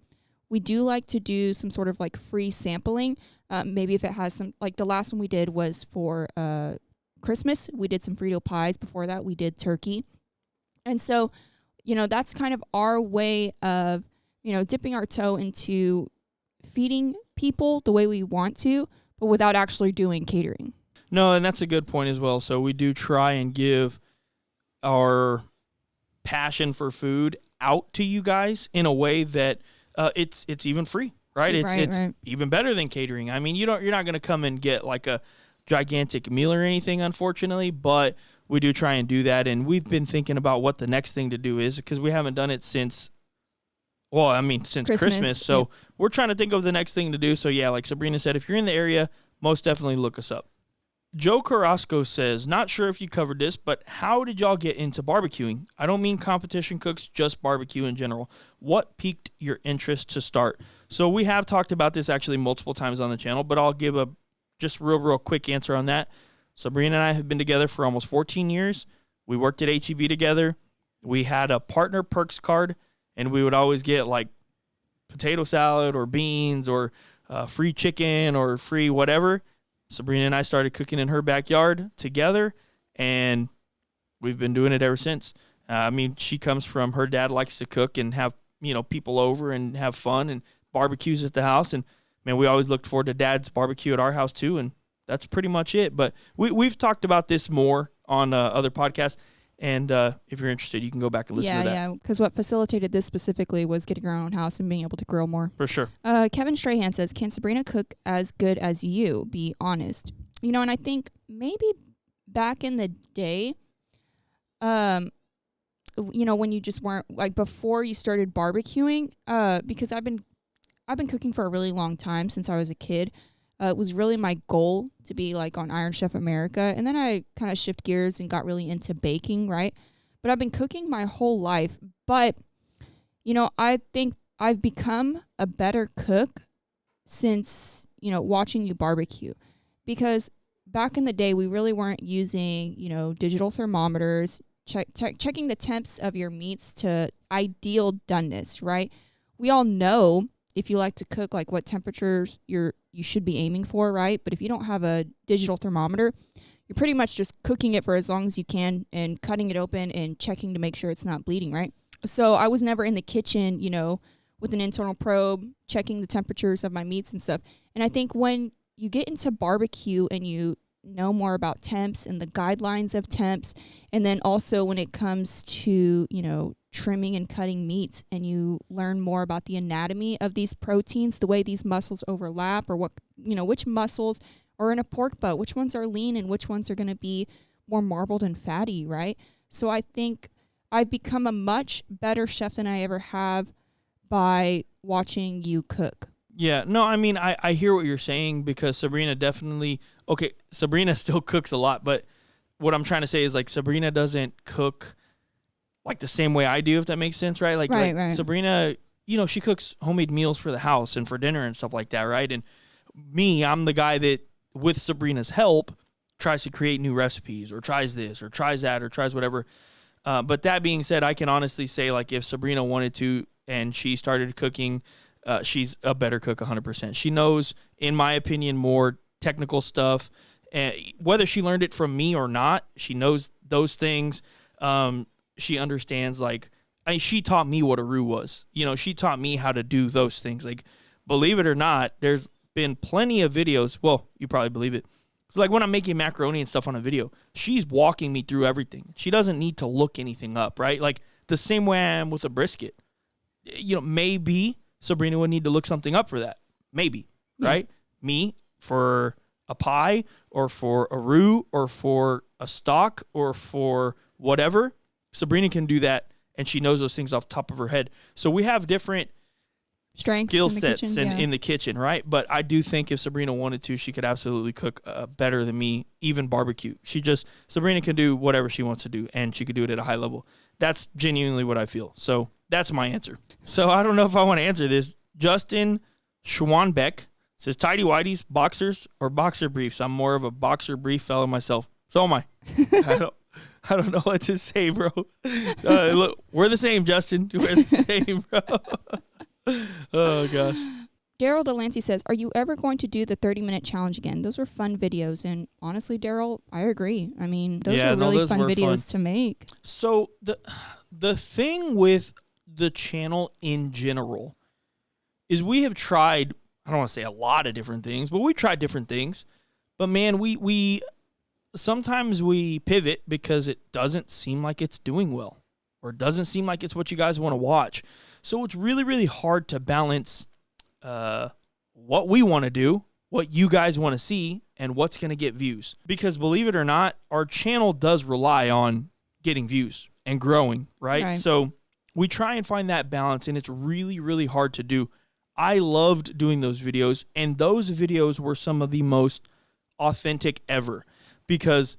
we do like to do some sort of like free sampling. Maybe if it has some, like the last one we did was for Christmas. We did some Frito pies. Before that, we did turkey. And so, that's kind of our way of, dipping our toe into feeding people the way we want to, but without actually doing catering. No, and that's a good point as well. So we do try and give our passion for food out to you guys in a way that it's even free, right? It's even better than catering. I mean, you're not going to come and get like a gigantic meal or anything, unfortunately, but we do try and do that. And we've been thinking about what the next thing to do is, because we haven't done it since Christmas. So we're trying to think of the next thing to do. So yeah, like Sabrina said, if you're in the area, most definitely look us up. Joe Carrasco says, not sure if you covered this, but how did y'all get into barbecuing? I don't mean competition cooks, just barbecue in general. What piqued your interest to start? So we have talked about this actually multiple times on the channel, but I'll give a just real quick answer on that. Sabrina and I have been together for almost 14 years. We worked at HEB together. We had a partner perks card, and we would always get like potato salad or beans or free chicken or free whatever. Sabrina and I started cooking in her backyard together, and we've been doing it ever since. I mean, she comes from, her dad likes to cook and have, people over and have fun and barbecues at the house. And, man, we always looked forward to Dad's barbecue at our house too, and that's pretty much it. But we've talked about this more on other podcasts, and if you're interested, you can go back and listen to that. Yeah, because what facilitated this specifically was getting our own house and being able to grill more. For sure. Kevin Strahan says, can Sabrina cook as good as you? Be honest. And I think maybe back in the day, when you just weren't, like, before you started barbecuing, because I've been cooking for a really long time since I was a kid. It was really my goal to be like on Iron Chef America. And then I kind of shift gears and got really into baking, right? But I've been cooking my whole life. But, I think I've become a better cook since, watching you barbecue. Because back in the day, we really weren't using, digital thermometers, checking the temps of your meats to ideal doneness, right? We all know if you like to cook, like what temperatures you should be aiming for, right? But if you don't have a digital thermometer, you're pretty much just cooking it for as long as you can and cutting it open and checking to make sure it's not bleeding, right? So I was never in the kitchen, with an internal probe, checking the temperatures of my meats and stuff. And I think when you get into barbecue and you know more about temps and the guidelines of temps, and then also when it comes to, trimming and cutting meats, and you learn more about the anatomy of these proteins, the way these muscles overlap, or what, which muscles are in a pork butt, which ones are lean and which ones are going to be more marbled and fatty, right? So I think I've become a much better chef than I ever have by watching you cook. Yeah, no, I mean, I hear what you're saying, because Sabrina Sabrina still cooks a lot, but what I'm trying to say is, like, Sabrina doesn't cook like the same way I do, if that makes sense, right? Like, right. Sabrina, she cooks homemade meals for the house and for dinner and stuff like that, right? And me, I'm the guy that, with Sabrina's help, tries to create new recipes, or tries this, or tries that, or tries whatever. But that being said, I can honestly say, like, if Sabrina wanted to and she started cooking, she's a better cook 100%. She knows, in my opinion, more technical stuff. And whether she learned it from me or not, she knows those things. She understands, like, she taught me what a roux was. She taught me how to do those things. Like, believe it or not, there's been plenty of videos. Well, you probably believe it. It's like when I'm making macaroni and stuff on a video, she's walking me through everything. She doesn't need to look anything up, right? Like, the same way I am with a brisket. Maybe Sabrina would need to look something up for that. Maybe, right? Me, for a pie, or for a roux, or for a stock, or for whatever, Sabrina can do that, and she knows those things off the top of her head. So we have different skill sets in the kitchen, right? But I do think if Sabrina wanted to, she could absolutely cook better than me, even barbecue. Sabrina can do whatever she wants to do, and she could do it at a high level. That's genuinely what I feel. So that's my answer. So I don't know if I want to answer this. Justin Schwanbeck says, tidy whities, boxers, or boxer briefs? I'm more of a boxer brief fellow myself. So am I. I don't know what to say, bro. Look, we're the same, Justin. We're the same, bro. Oh, gosh. Daryl Delancey says, are you ever going to do the 30-minute challenge again? Those were fun videos. And honestly, Daryl, I agree. I mean, those were really fun videos to make. So the thing with the channel in general is we have tried, I don't want to say a lot of different things, but we tried different things. But, man, we sometimes we pivot because it doesn't seem like it's doing well, or it doesn't seem like it's what you guys want to watch. So it's really, really hard to balance what we want to do, what you guys want to see, and what's going to get views. Because believe it or not, our channel does rely on getting views and growing, right? So we try and find that balance, and it's really, really hard to do. I loved doing those videos, and those videos were some of the most authentic ever. because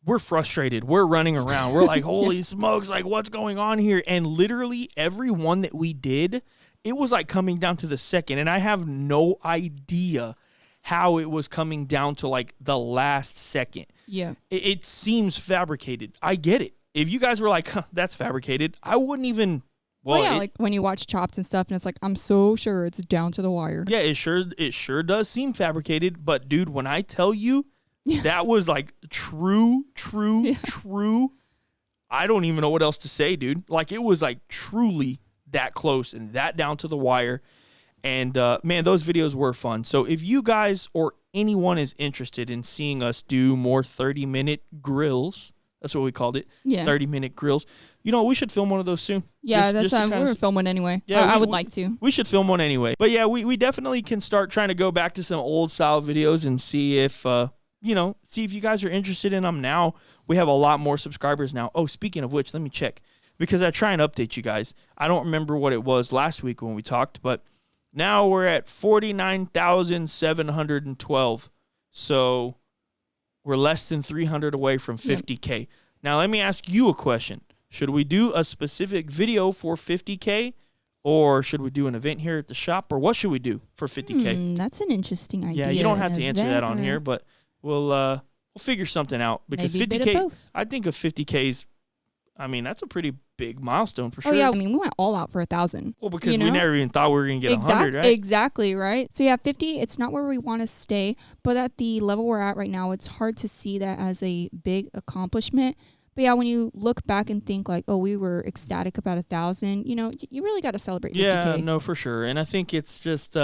we're frustrated. We're running around. We're like, holy smokes, like what's going on here? And literally every one that we did, it was like coming down to the second. And I have no idea how it was coming down to like the last second. Yeah. It seems fabricated. I get it. If you guys were like, that's fabricated, I wouldn't even. Well, yeah, like when you watch Chopped and stuff, and it's like, I'm so sure it's down to the wire. Yeah, it sure does seem fabricated. But dude, when I tell you that was like true. I don't even know what else to say, dude. Like it was like truly that close and that down to the wire. And man, those videos were fun. So if you guys or anyone is interested in seeing us do more 30-minute grills, that's what we called it. Yeah. 30-minute grills. You know, we should film one of those soon. Yeah, that's we were filming anyway. Yeah, I would like to. We should film one anyway. But yeah, we definitely can start trying to go back to some old style videos and see if see if you guys are interested in them now. We have a lot more subscribers now. Oh, speaking of which, let me check because I try and update you guys. I don't remember what it was last week when we talked, but now we're at 49,712. So we're less than 300 away from 50K. Yep. Now, let me ask you a question. Should we do a specific video for 50K, or should we do an event here at the shop, or what should we do for 50K? That's an interesting idea. Yeah, you don't have to answer that on here, but we'll figure something out because maybe 50K. I think of 50K's. I mean, that's a pretty big milestone for sure. Oh yeah, I mean, we went all out for 1,000. Well, because we never even thought we were gonna get 100, right? Exactly, right. So yeah, 50. It's not where we want to stay, but at the level we're at right now, it's hard to see that as a big accomplishment. But yeah, when you look back and think like, oh, we were ecstatic about 1,000, you really got to celebrate 50K. Yeah, no, for sure. And I think it's just,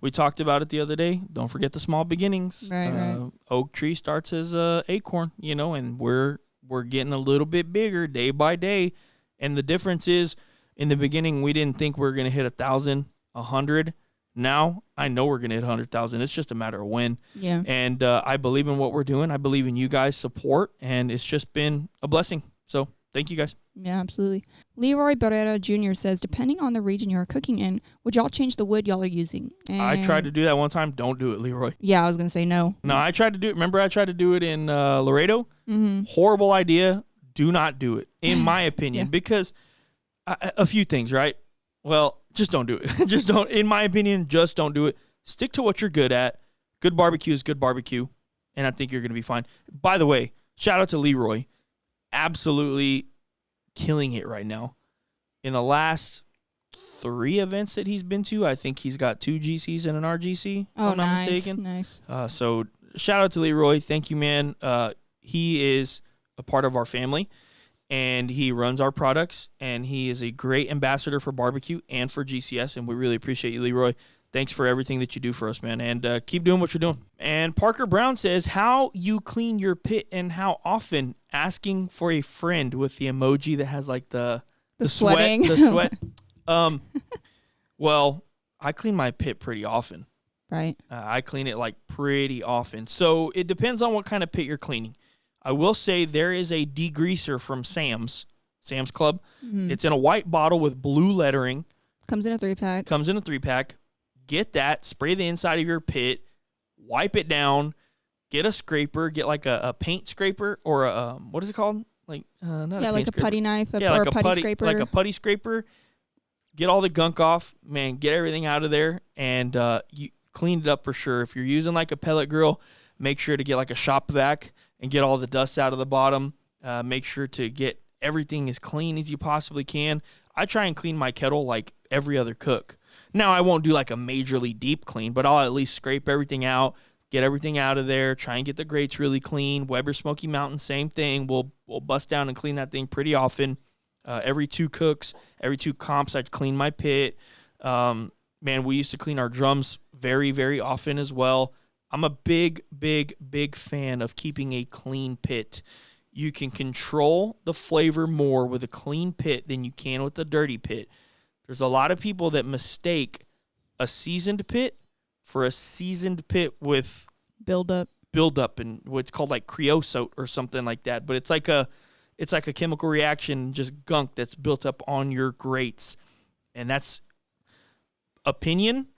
we talked about it the other day. Don't forget the small beginnings. Right. Oak tree starts as a acorn, and we're getting a little bit bigger day by day. And the difference is, in the beginning, we didn't think we were going to hit 1,000, 100. Now, I know we're going to hit 100,000. It's just a matter of when. Yeah. And I believe in what we're doing. I believe in you guys' support, and it's just been a blessing. So thank you guys. Yeah, absolutely. Leroy Barrera Jr. says, depending on the region you're cooking in, would y'all change the wood y'all are using? And I tried to do that one time. Don't do it, Leroy. Yeah, I was going to say no. No, I tried to do it. Remember I tried to do it in Laredo? Mm-hmm. Horrible idea. Do not do it, in my opinion, because a few things, right? Well, just don't do it. Just don't. In my opinion, just don't do it. Stick to what you're good at. Good barbecue is good barbecue, and I think you're going to be fine. By the way, shout out to Leroy. Absolutely killing it right now. In the last 3 events that he's been to, I think he's got 2 GCs and an RGC, if I'm not mistaken. Nice. So shout out to Leroy. Thank you, man. He is a part of our family, and he runs our products, and he is a great ambassador for barbecue and for GCS, and we really appreciate you, Leroy. Thanks for everything that you do for us, man, and keep doing what you're doing. And Parker Brown says, how you clean your pit and how often? Asking for a friend with the emoji that has like the sweating. The sweat. Well, I clean my pit pretty often. Right. I clean it like pretty often. So it depends on what kind of pit you're cleaning. I will say there is a degreaser from Sam's Club. Mm-hmm. It's in a white bottle with blue lettering. Comes in a 3-pack. Get that. Spray the inside of your pit. Wipe it down. Get a scraper. Get like a paint scraper or a, what is it called? Like like a putty knife or like a putty scraper. Like a putty scraper. Get all the gunk off. Man, get everything out of there. And you clean it up for sure. If you're using like a pellet grill, make sure to get like a shop vac and get all the dust out of the bottom. Make sure to get everything as clean as you possibly can. I try and clean my kettle like every other cook. Now, I won't do like a majorly deep clean, but I'll at least scrape everything out, get everything out of there, try and get the grates really clean. Weber Smoky Mountain, same thing. We'll bust down and clean that thing pretty often. Every 2 cooks, every 2 comps, I'd clean my pit. Man, we used to clean our drums very, very often as well. I'm a big, big, big fan of keeping a clean pit. You can control the flavor more with a clean pit than you can with a dirty pit. There's a lot of people that mistake a seasoned pit for a seasoned pit with buildup and what's called like creosote or something like that. But it's like a chemical reaction, just gunk that's built up on your grates. And that's opinion,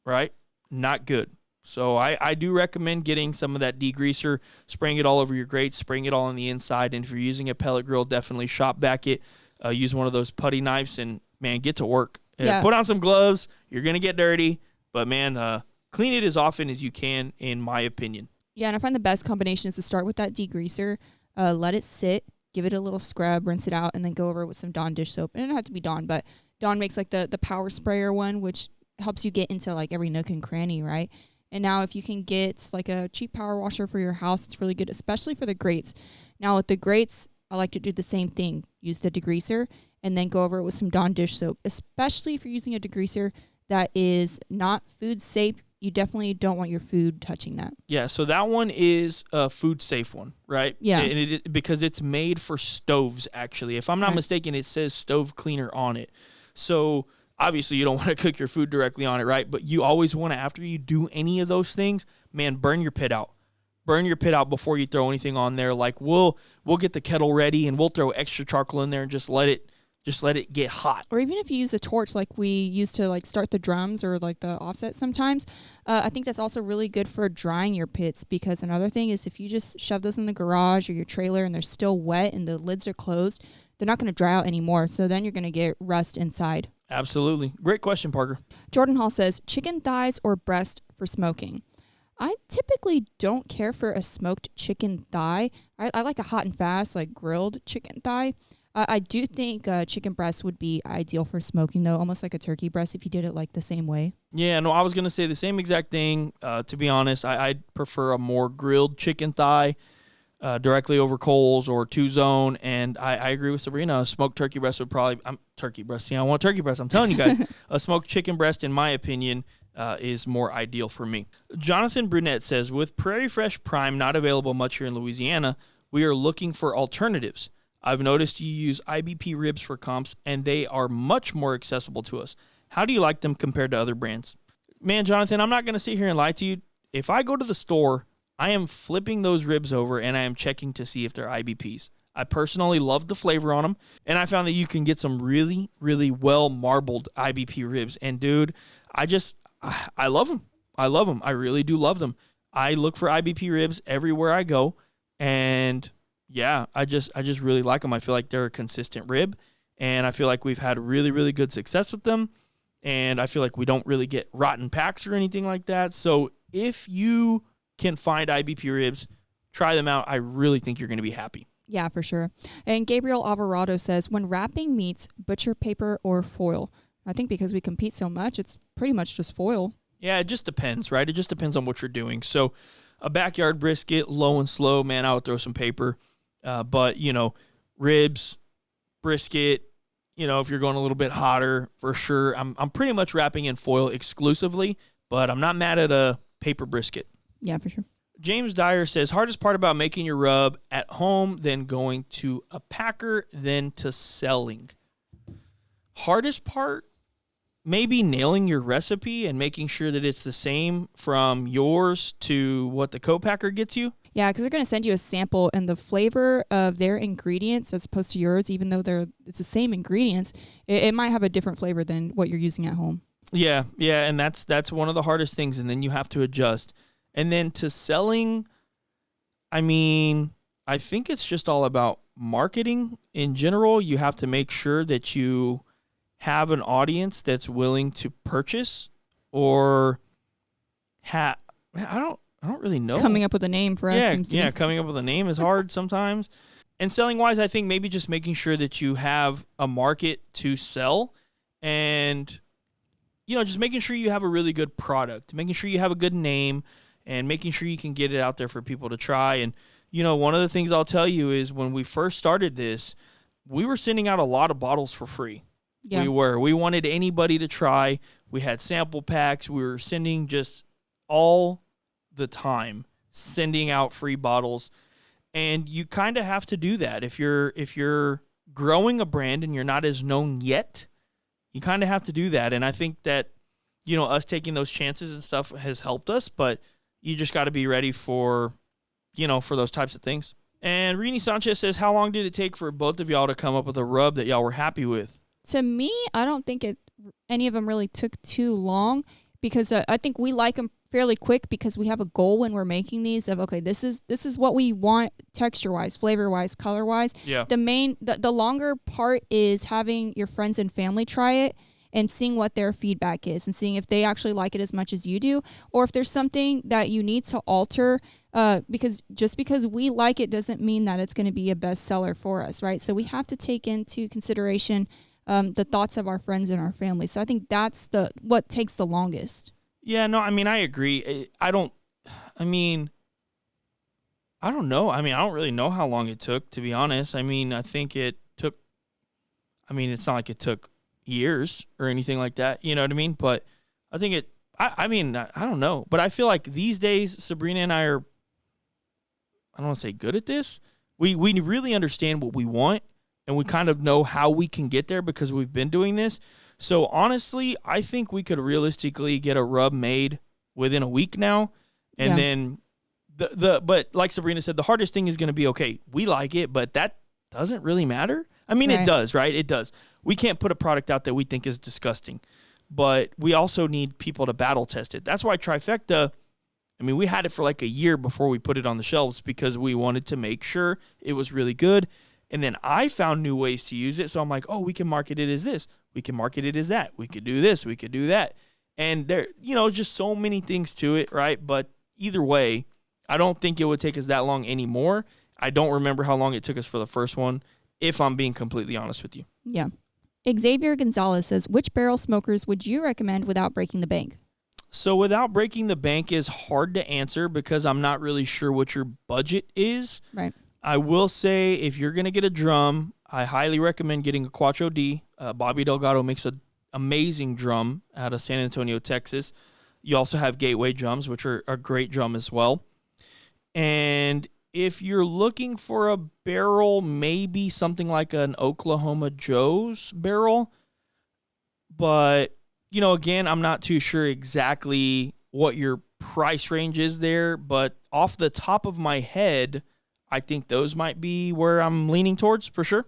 right? Not good. So I do recommend getting some of that degreaser, spraying it all over your grates, spraying it all on the inside. And if you're using a pellet grill, definitely shop vac it. Use one of those putty knives and, man, get to work. Yeah. Put on some gloves. You're going to get dirty. But, man, clean it as often as you can, in my opinion. Yeah, and I find the best combination is to start with that degreaser, let it sit, give it a little scrub, rinse it out, and then go over it with some Dawn dish soap. And it doesn't have to be Dawn, but Dawn makes like the power sprayer one, which helps you get into like every nook and cranny, right? And now if you can get like a cheap power washer for your house, it's really good, especially for the grates. Now with the grates, I like to do the same thing. Use the degreaser and then go over it with some Dawn dish soap, especially if you're using a degreaser that is not food safe. You definitely don't want your food touching that. Yeah, so that one is a food safe one, right? Yeah. And because it's made for stoves, actually. If I'm not mistaken, it says stove cleaner on it. So obviously you don't want to cook your food directly on it, right? But you always want to, after you do any of those things, man, burn your pit out. Burn your pit out before you throw anything on there. Like we'll get the kettle ready and we'll throw extra charcoal in there and just let it get hot. Or even if you use a torch like we used to like start the drums or like the offset sometimes, I think that's also really good for drying your pits, because another thing is if you just shove those in the garage or your trailer and they're still wet and the lids are closed, they're not going to dry out anymore. So then you're going to get rust inside. Absolutely. Great question, Parker. Jordan Hall says, chicken thighs or breast for smoking? I typically don't care for a smoked chicken thigh. I like a hot and fast, like grilled chicken thigh. I do think chicken breast would be ideal for smoking, though, almost like a turkey breast if you did it like the same way. Yeah, no, I was going to say the same exact thing. To be honest, I'd prefer a more grilled chicken thigh directly over coals or two-zone, and I agree with Sabrina. A smoked turkey breast would probably turkey breast. See, I want turkey breast. I'm telling you guys, a smoked chicken breast, in my opinion, is more ideal for me. Jonathan Brunette says, with Prairie Fresh Prime not available much here in Louisiana, we are looking for alternatives. I've noticed you use IBP ribs for comps, and they are much more accessible to us. How do you like them compared to other brands? Man, Jonathan, I'm not going to sit here and lie to you. If I go to the store, I am flipping those ribs over, and I am checking to see if they're IBPs. I personally love the flavor on them, and I found that you can get some really, really well-marbled IBP ribs. And, dude, I love them. I love them. I really do love them. I look for IBP ribs everywhere I go, and yeah, I just really like them. I feel like they're a consistent rib, and I feel like we've had really, really good success with them, and I feel like we don't really get rotten packs or anything like that. So if you can find IBP ribs, try them out. I really think you're going to be happy. Yeah, for sure. And Gabriel Alvarado says, when wrapping meats, butcher paper or foil? I think because we compete so much, it's pretty much just foil. Yeah, it just depends, right? It just depends on what you're doing. So a backyard brisket, low and slow, man, I would throw some paper. But, ribs, brisket, if you're going a little bit hotter, for sure. I'm pretty much wrapping in foil exclusively, but I'm not mad at a paper brisket. Yeah, for sure. James Dyer says, hardest part about making your rub at home, then going to a packer, then to selling. Hardest part? Maybe nailing your recipe and making sure that it's the same from yours to what the co-packer gets you. Yeah, because they're going to send you a sample, and the flavor of their ingredients as opposed to yours, even though it's the same ingredients, it might have a different flavor than what you're using at home. Yeah, and that's one of the hardest things, and then you have to adjust. And then to selling, I think it's just all about marketing in general. You have to make sure that you have an audience that's willing to purchase, or I don't really know. Coming up with a name for us seems to be. Coming up with a name is hard sometimes. And selling wise, I think maybe just making sure that you have a market to sell, and just making sure you have a really good product, making sure you have a good name, and making sure you can get it out there for people to try. And one of the things I'll tell you is when we first started this, we were sending out a lot of bottles for free. Yeah. We wanted anybody to try. We had sample packs. We were sending just all the time, sending out free bottles. And you kind of have to do that. If you're growing a brand and you're not as known yet, you kind of have to do that. And I think that, us taking those chances and stuff has helped us, but you just got to be ready for those types of things. And Rini Sanchez says, how long did it take for both of y'all to come up with a rub that y'all were happy with? To me, I don't think any of them really took too long, because I think we like them fairly quick because we have a goal when we're making these of, okay, this is what we want texture-wise, flavor-wise, color-wise. Yeah. The longer part is having your friends and family try it and seeing what their feedback is and seeing if they actually like it as much as you do, or if there's something that you need to alter, because just because we like it doesn't mean that it's going to be a bestseller for us, right? So we have to take into consideration the thoughts of our friends and our family. So I think that's what takes the longest. Yeah, no, I mean, I agree. I don't know. I don't really know how long it took, to be honest. I mean, I think it took, it's not like it took years or anything like that. You know what I mean? But I think I don't know. But I feel like these days, Sabrina and I are, I don't want to say good at this. We really understand what we want, and we kind of know how we can get there because we've been doing this. So honestly, I think we could realistically get a rub made within a week now. And then but like Sabrina said, the hardest thing is going to be, okay, we like it, but that doesn't really matter. I mean, It does, right? It does. We can't put a product out that we think is disgusting, but we also need people to battle test it. That's why Trifecta, we had it for like a year before we put it on the shelves because we wanted to make sure it was really good. And then I found new ways to use it. So I'm like, oh, we can market it as this. We can market it as that. We could do this. We could do that. And there, just so many things to it, right? But either way, I don't think it would take us that long anymore. I don't remember how long it took us for the first one, if I'm being completely honest with you. Yeah. Xavier Gonzalez says, which barrel smokers would you recommend without breaking the bank? So without breaking the bank is hard to answer because I'm not really sure what your budget is. Right. I will say if you're going to get a drum, I highly recommend getting a Quattro D. Bobby Delgado makes an amazing drum out of San Antonio, Texas. You also have Gateway drums, which are a great drum as well. And if you're looking for a barrel, maybe something like an Oklahoma Joe's barrel. But, again, I'm not too sure exactly what your price range is there. But off the top of my head, I think those might be where I'm leaning towards for sure.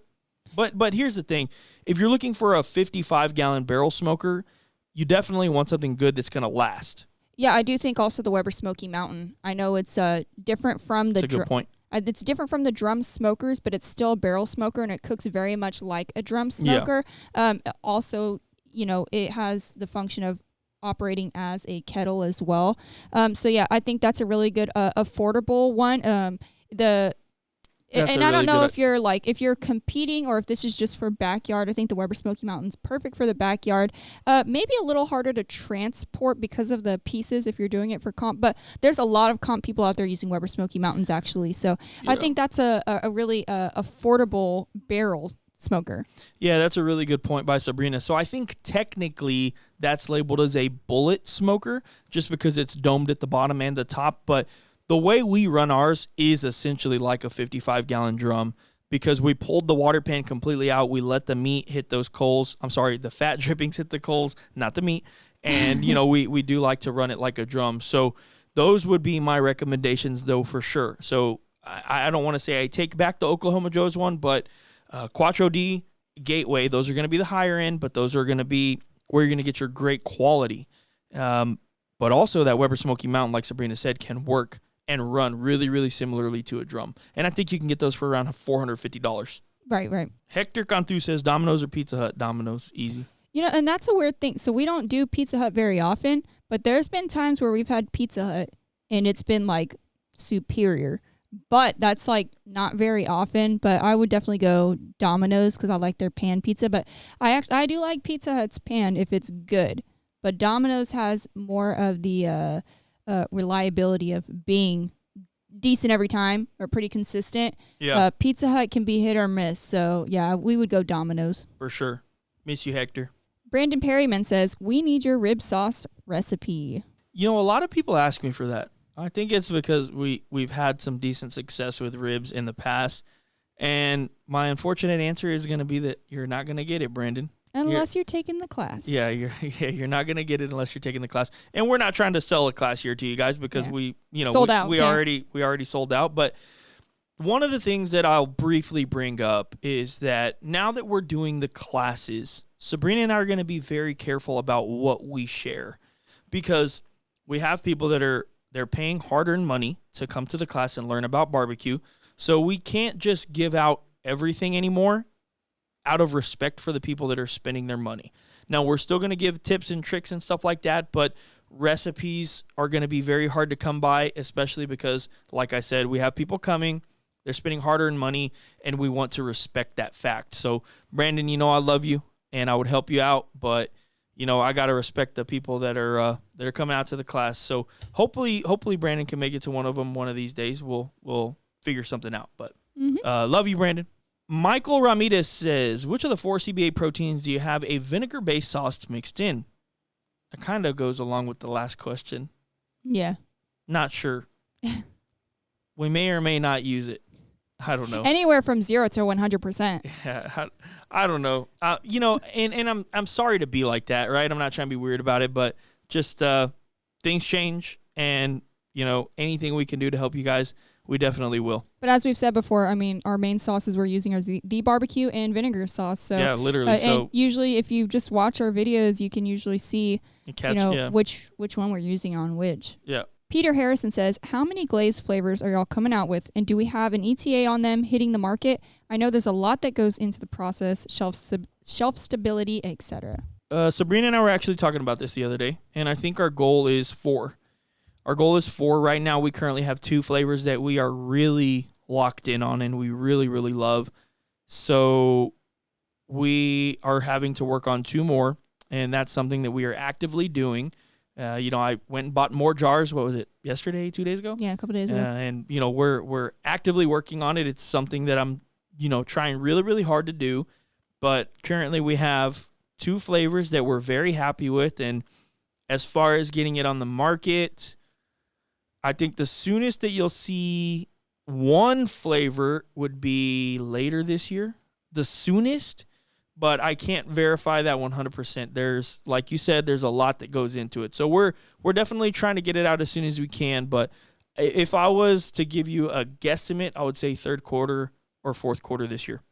But here's the thing. If you're looking for a 55-gallon barrel smoker, you definitely want something good that's going to last. Yeah, I do think also the Weber Smoky Mountain. I know it's different from the... That's a good point. It's different from the drum smokers, but it's still a barrel smoker, and it cooks very much like a drum smoker. Yeah. Also, it has the function of operating as a kettle as well. So, yeah, I think that's a really good affordable one. And I don't know if you're competing or if this is just for backyard. I think the Weber Smoky Mountain's perfect for the backyard. Maybe a little harder to transport because of the pieces if you're doing it for comp. But there's a lot of comp people out there using Weber Smoky Mountains actually. So yeah. I think that's a really affordable barrel smoker. Yeah, that's a really good point by Sabrina. So I think technically that's labeled as a bullet smoker just because it's domed at the bottom and the top. But the way we run ours is essentially like a 55-gallon drum because we pulled the water pan completely out. We let the meat hit those coals. I'm sorry, the fat drippings hit the coals, not the meat. And, we do like to run it like a drum. So those would be my recommendations, though, for sure. So I don't want to say I take back the Oklahoma Joe's one, but Quattro D, Gateway, those are going to be the higher end, but those are going to be where you're going to get your great quality. But also that Weber Smoky Mountain, like Sabrina said, can work and run really, really similarly to a drum. And I think you can get those for around $450. Right. Hector Cantu says Domino's or Pizza Hut? Domino's, easy. And that's a weird thing. So we don't do Pizza Hut very often, but there's been times where we've had Pizza Hut and it's been like superior. But that's like not very often, but I would definitely go Domino's because I like their pan pizza. But I do like Pizza Hut's pan if it's good. But Domino's has more of the reliability of being decent every time or pretty consistent. Yeah. Pizza Hut can be hit or miss. So, yeah, we would go Domino's. For sure. Miss you, Hector. Brandon Perryman says, we need your rib sauce recipe. A lot of people ask me for that. I think it's because we've had some decent success with ribs in the past. And my unfortunate answer is going to be that you're not going to get it, Brandon. Unless you're taking the class. Yeah, you're not going to get it unless you're taking the class. And we're not trying to sell a class here to you guys because we already sold out. But one of the things that I'll briefly bring up is that now that we're doing the classes, Sabrina and I are going to be very careful about what we share because we have people that they're paying hard-earned money to come to the class and learn about barbecue. So we can't just give out everything anymore out of respect for the people that are spending their money. Now, we're still going to give tips and tricks and stuff like that, but recipes are going to be very hard to come by, especially because, like I said, we have people coming, they're spending hard-earned money, and we want to respect that fact. So, Brandon, I love you, and I would help you out, but I got to respect the people that are coming out to the class. So hopefully Brandon can make it to one of them one of these days. We'll figure something out. But love you, Brandon. Michael Ramirez says, which of the 4 CBA proteins do you have a vinegar-based sauce mixed in? It kind of goes along with the last question. Yeah. Not sure. We may or may not use it. I don't know. Anywhere from 0 to 100%. Yeah, I don't know. And I'm sorry to be like that, right? I'm not trying to be weird about it, but just things change, and anything we can do to help you guys, we definitely will. But as we've said before, I mean, our main sauces we're using are the barbecue and vinegar sauce. So yeah, literally. And usually, if you just watch our videos, you can usually see which one we're using on which. Yeah. Peter Harrison says, how many glazed flavors are y'all coming out with, and do we have an ETA on them hitting the market? I know there's a lot that goes into the process, shelf stability, etc. Sabrina and I were actually talking about this the other day, and I think our goal is 4. Our goal is 4. Right now, we currently have 2 flavors that we are really locked in on and we really, really love. So we are having to work on 2 more, and that's something that we are actively doing. I went and bought more jars. What was it? Yesterday, 2 days ago? Yeah, a couple days ago. And we're actively working on it. It's something that I'm trying really, really hard to do. But currently we have 2 flavors that we're very happy with. And as far as getting it on the market, I think the soonest that you'll see one flavor would be later this year. The soonest. But I can't verify that 100%. There's, like you said, there's a lot that goes into it. So we're definitely trying to get it out as soon as we can. But if I was to give you a guesstimate, I would say 3rd quarter or 4th quarter this year.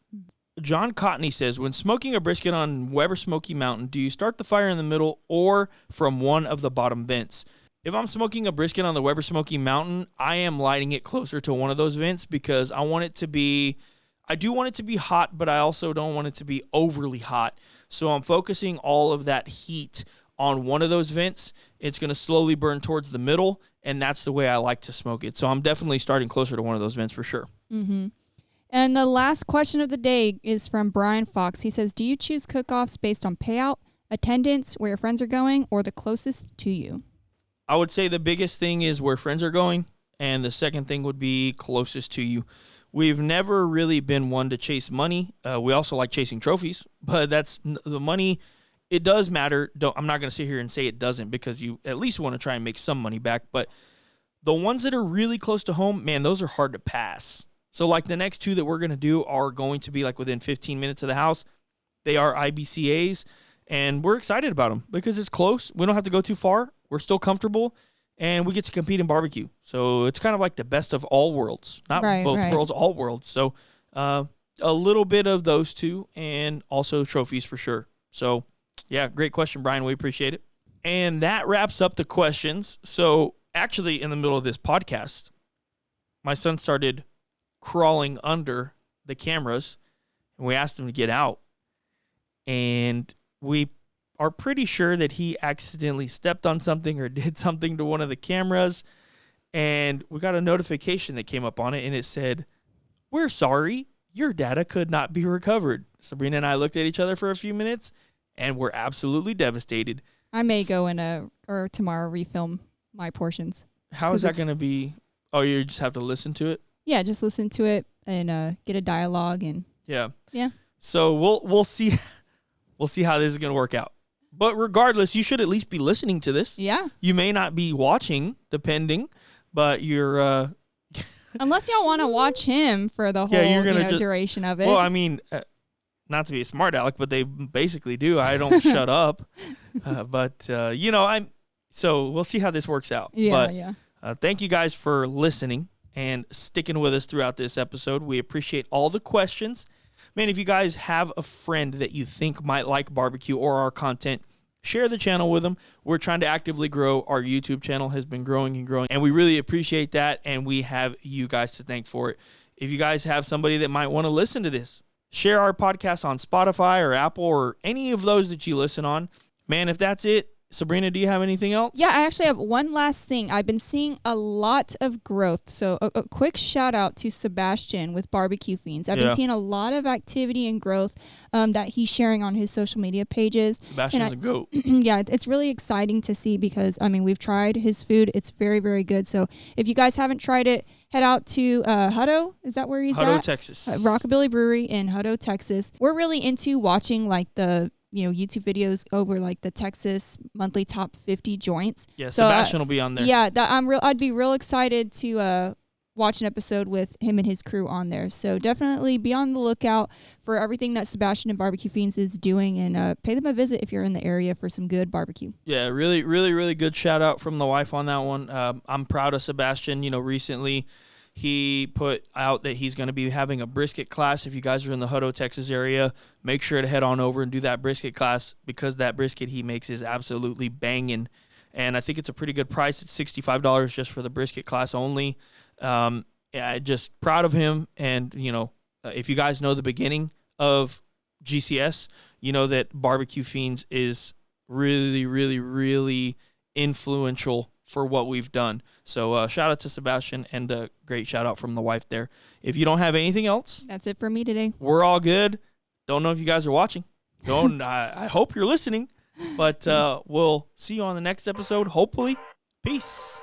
John Cotney says, when smoking a brisket on Weber Smoky Mountain, do you start the fire in the middle or from one of the bottom vents? If I'm smoking a brisket on the Weber Smoky Mountain, I am lighting it closer to one of those vents because I do want it to be hot, but I also don't want it to be overly hot. So I'm focusing all of that heat on one of those vents. It's going to slowly burn towards the middle, and that's the way I like to smoke it. So I'm definitely starting closer to one of those vents for sure. Mm-hmm. And the last question of the day is from Brian Fox. He says, do you choose cook-offs based on payout, attendance, where your friends are going, or the closest to you? I would say the biggest thing is where friends are going, and the second thing would be closest to you. We've never really been one to chase money. We also like chasing trophies, but that's the money. It does matter. I'm not going to sit here and say it doesn't because you at least want to try and make some money back. But the ones that are really close to home, man, those are hard to pass. So like the next 2 that we're going to do are going to be like within 15 minutes of the house. They are IBCAs, and we're excited about them because it's close. We don't have to go too far. We're still comfortable. And we get to compete in barbecue. So it's kind of like the best of all worlds. Not both worlds, all worlds. So a little bit of those 2 and also trophies for sure. So, yeah, great question, Brian. We appreciate it. And that wraps up the questions. So actually, in the middle of this podcast, my son started crawling under the cameras, and we asked him to get out. And we are pretty sure that he accidentally stepped on something or did something to one of the cameras, and we got a notification that came up on it, and it said, "We're sorry, your data could not be recovered." Sabrina and I looked at each other for a few minutes, and we're absolutely devastated. I may go or tomorrow refilm my portions. How is that going to be? Oh, you just have to listen to it? Yeah, just listen to it and get a dialogue and yeah. Yeah. So we'll see how this is going to work out. But regardless, you should at least be listening to this. Yeah. You may not be watching, depending, but you're... Unless y'all want to watch him for the whole duration of it. Well, I mean, not to be a smart aleck, but they basically do. I don't shut up. So we'll see how this works out. Yeah, but, thank you guys for listening and sticking with us throughout this episode. We appreciate all the questions. Man, if you guys have a friend that you think might like barbecue or our content, share the channel with them. We're trying to actively grow. Our YouTube channel has been growing and growing, and we really appreciate that, and we have you guys to thank for it. If you guys have somebody that might want to listen to this, share our podcast on Spotify or Apple or any of those that you listen on. Man, if that's it, Sabrina, do you have anything else? Yeah, I actually have one last thing. I've been seeing a lot of growth. So a quick shout out to Sebastian with Barbecue Fiends. I've been seeing a lot of activity and growth that he's sharing on his social media pages. Sebastian's a goat. Yeah, it's really exciting to see because, I mean, we've tried his food. It's very, very good. So if you guys haven't tried it, head out to Hutto. Is that where he's Hutto, at? Texas. Rockabilly Brewery in Hutto, Texas. We're really into watching like the YouTube videos over like the Texas monthly top 50 joints. Yeah, so, Sebastian will be on there. Yeah, I'd be real excited to watch an episode with him and his crew on there. So definitely be on the lookout for everything that Sebastian and Barbecue Fiends is doing, and pay them a visit if you're in the area for some good barbecue. Yeah, really, really, really good shout out from the wife on that one. I'm proud of Sebastian. Recently he put out that he's going to be having a brisket class. If you guys are in the Hutto, Texas area, make sure to head on over and do that brisket class, because that brisket he makes is absolutely banging. And I think it's a pretty good price. It's $65 just for the brisket class only. Yeah, just proud of him. And, if you guys know the beginning of GCS, you know that Barbecue Fiends is really, really, really influential for what we've done. So shout out to Sebastian, and a great shout out from the wife there. If you don't have anything else, that's it for me today. We're all good. Don't know if you guys are watching. I hope you're listening, but we'll see you on the next episode. Hopefully. Peace.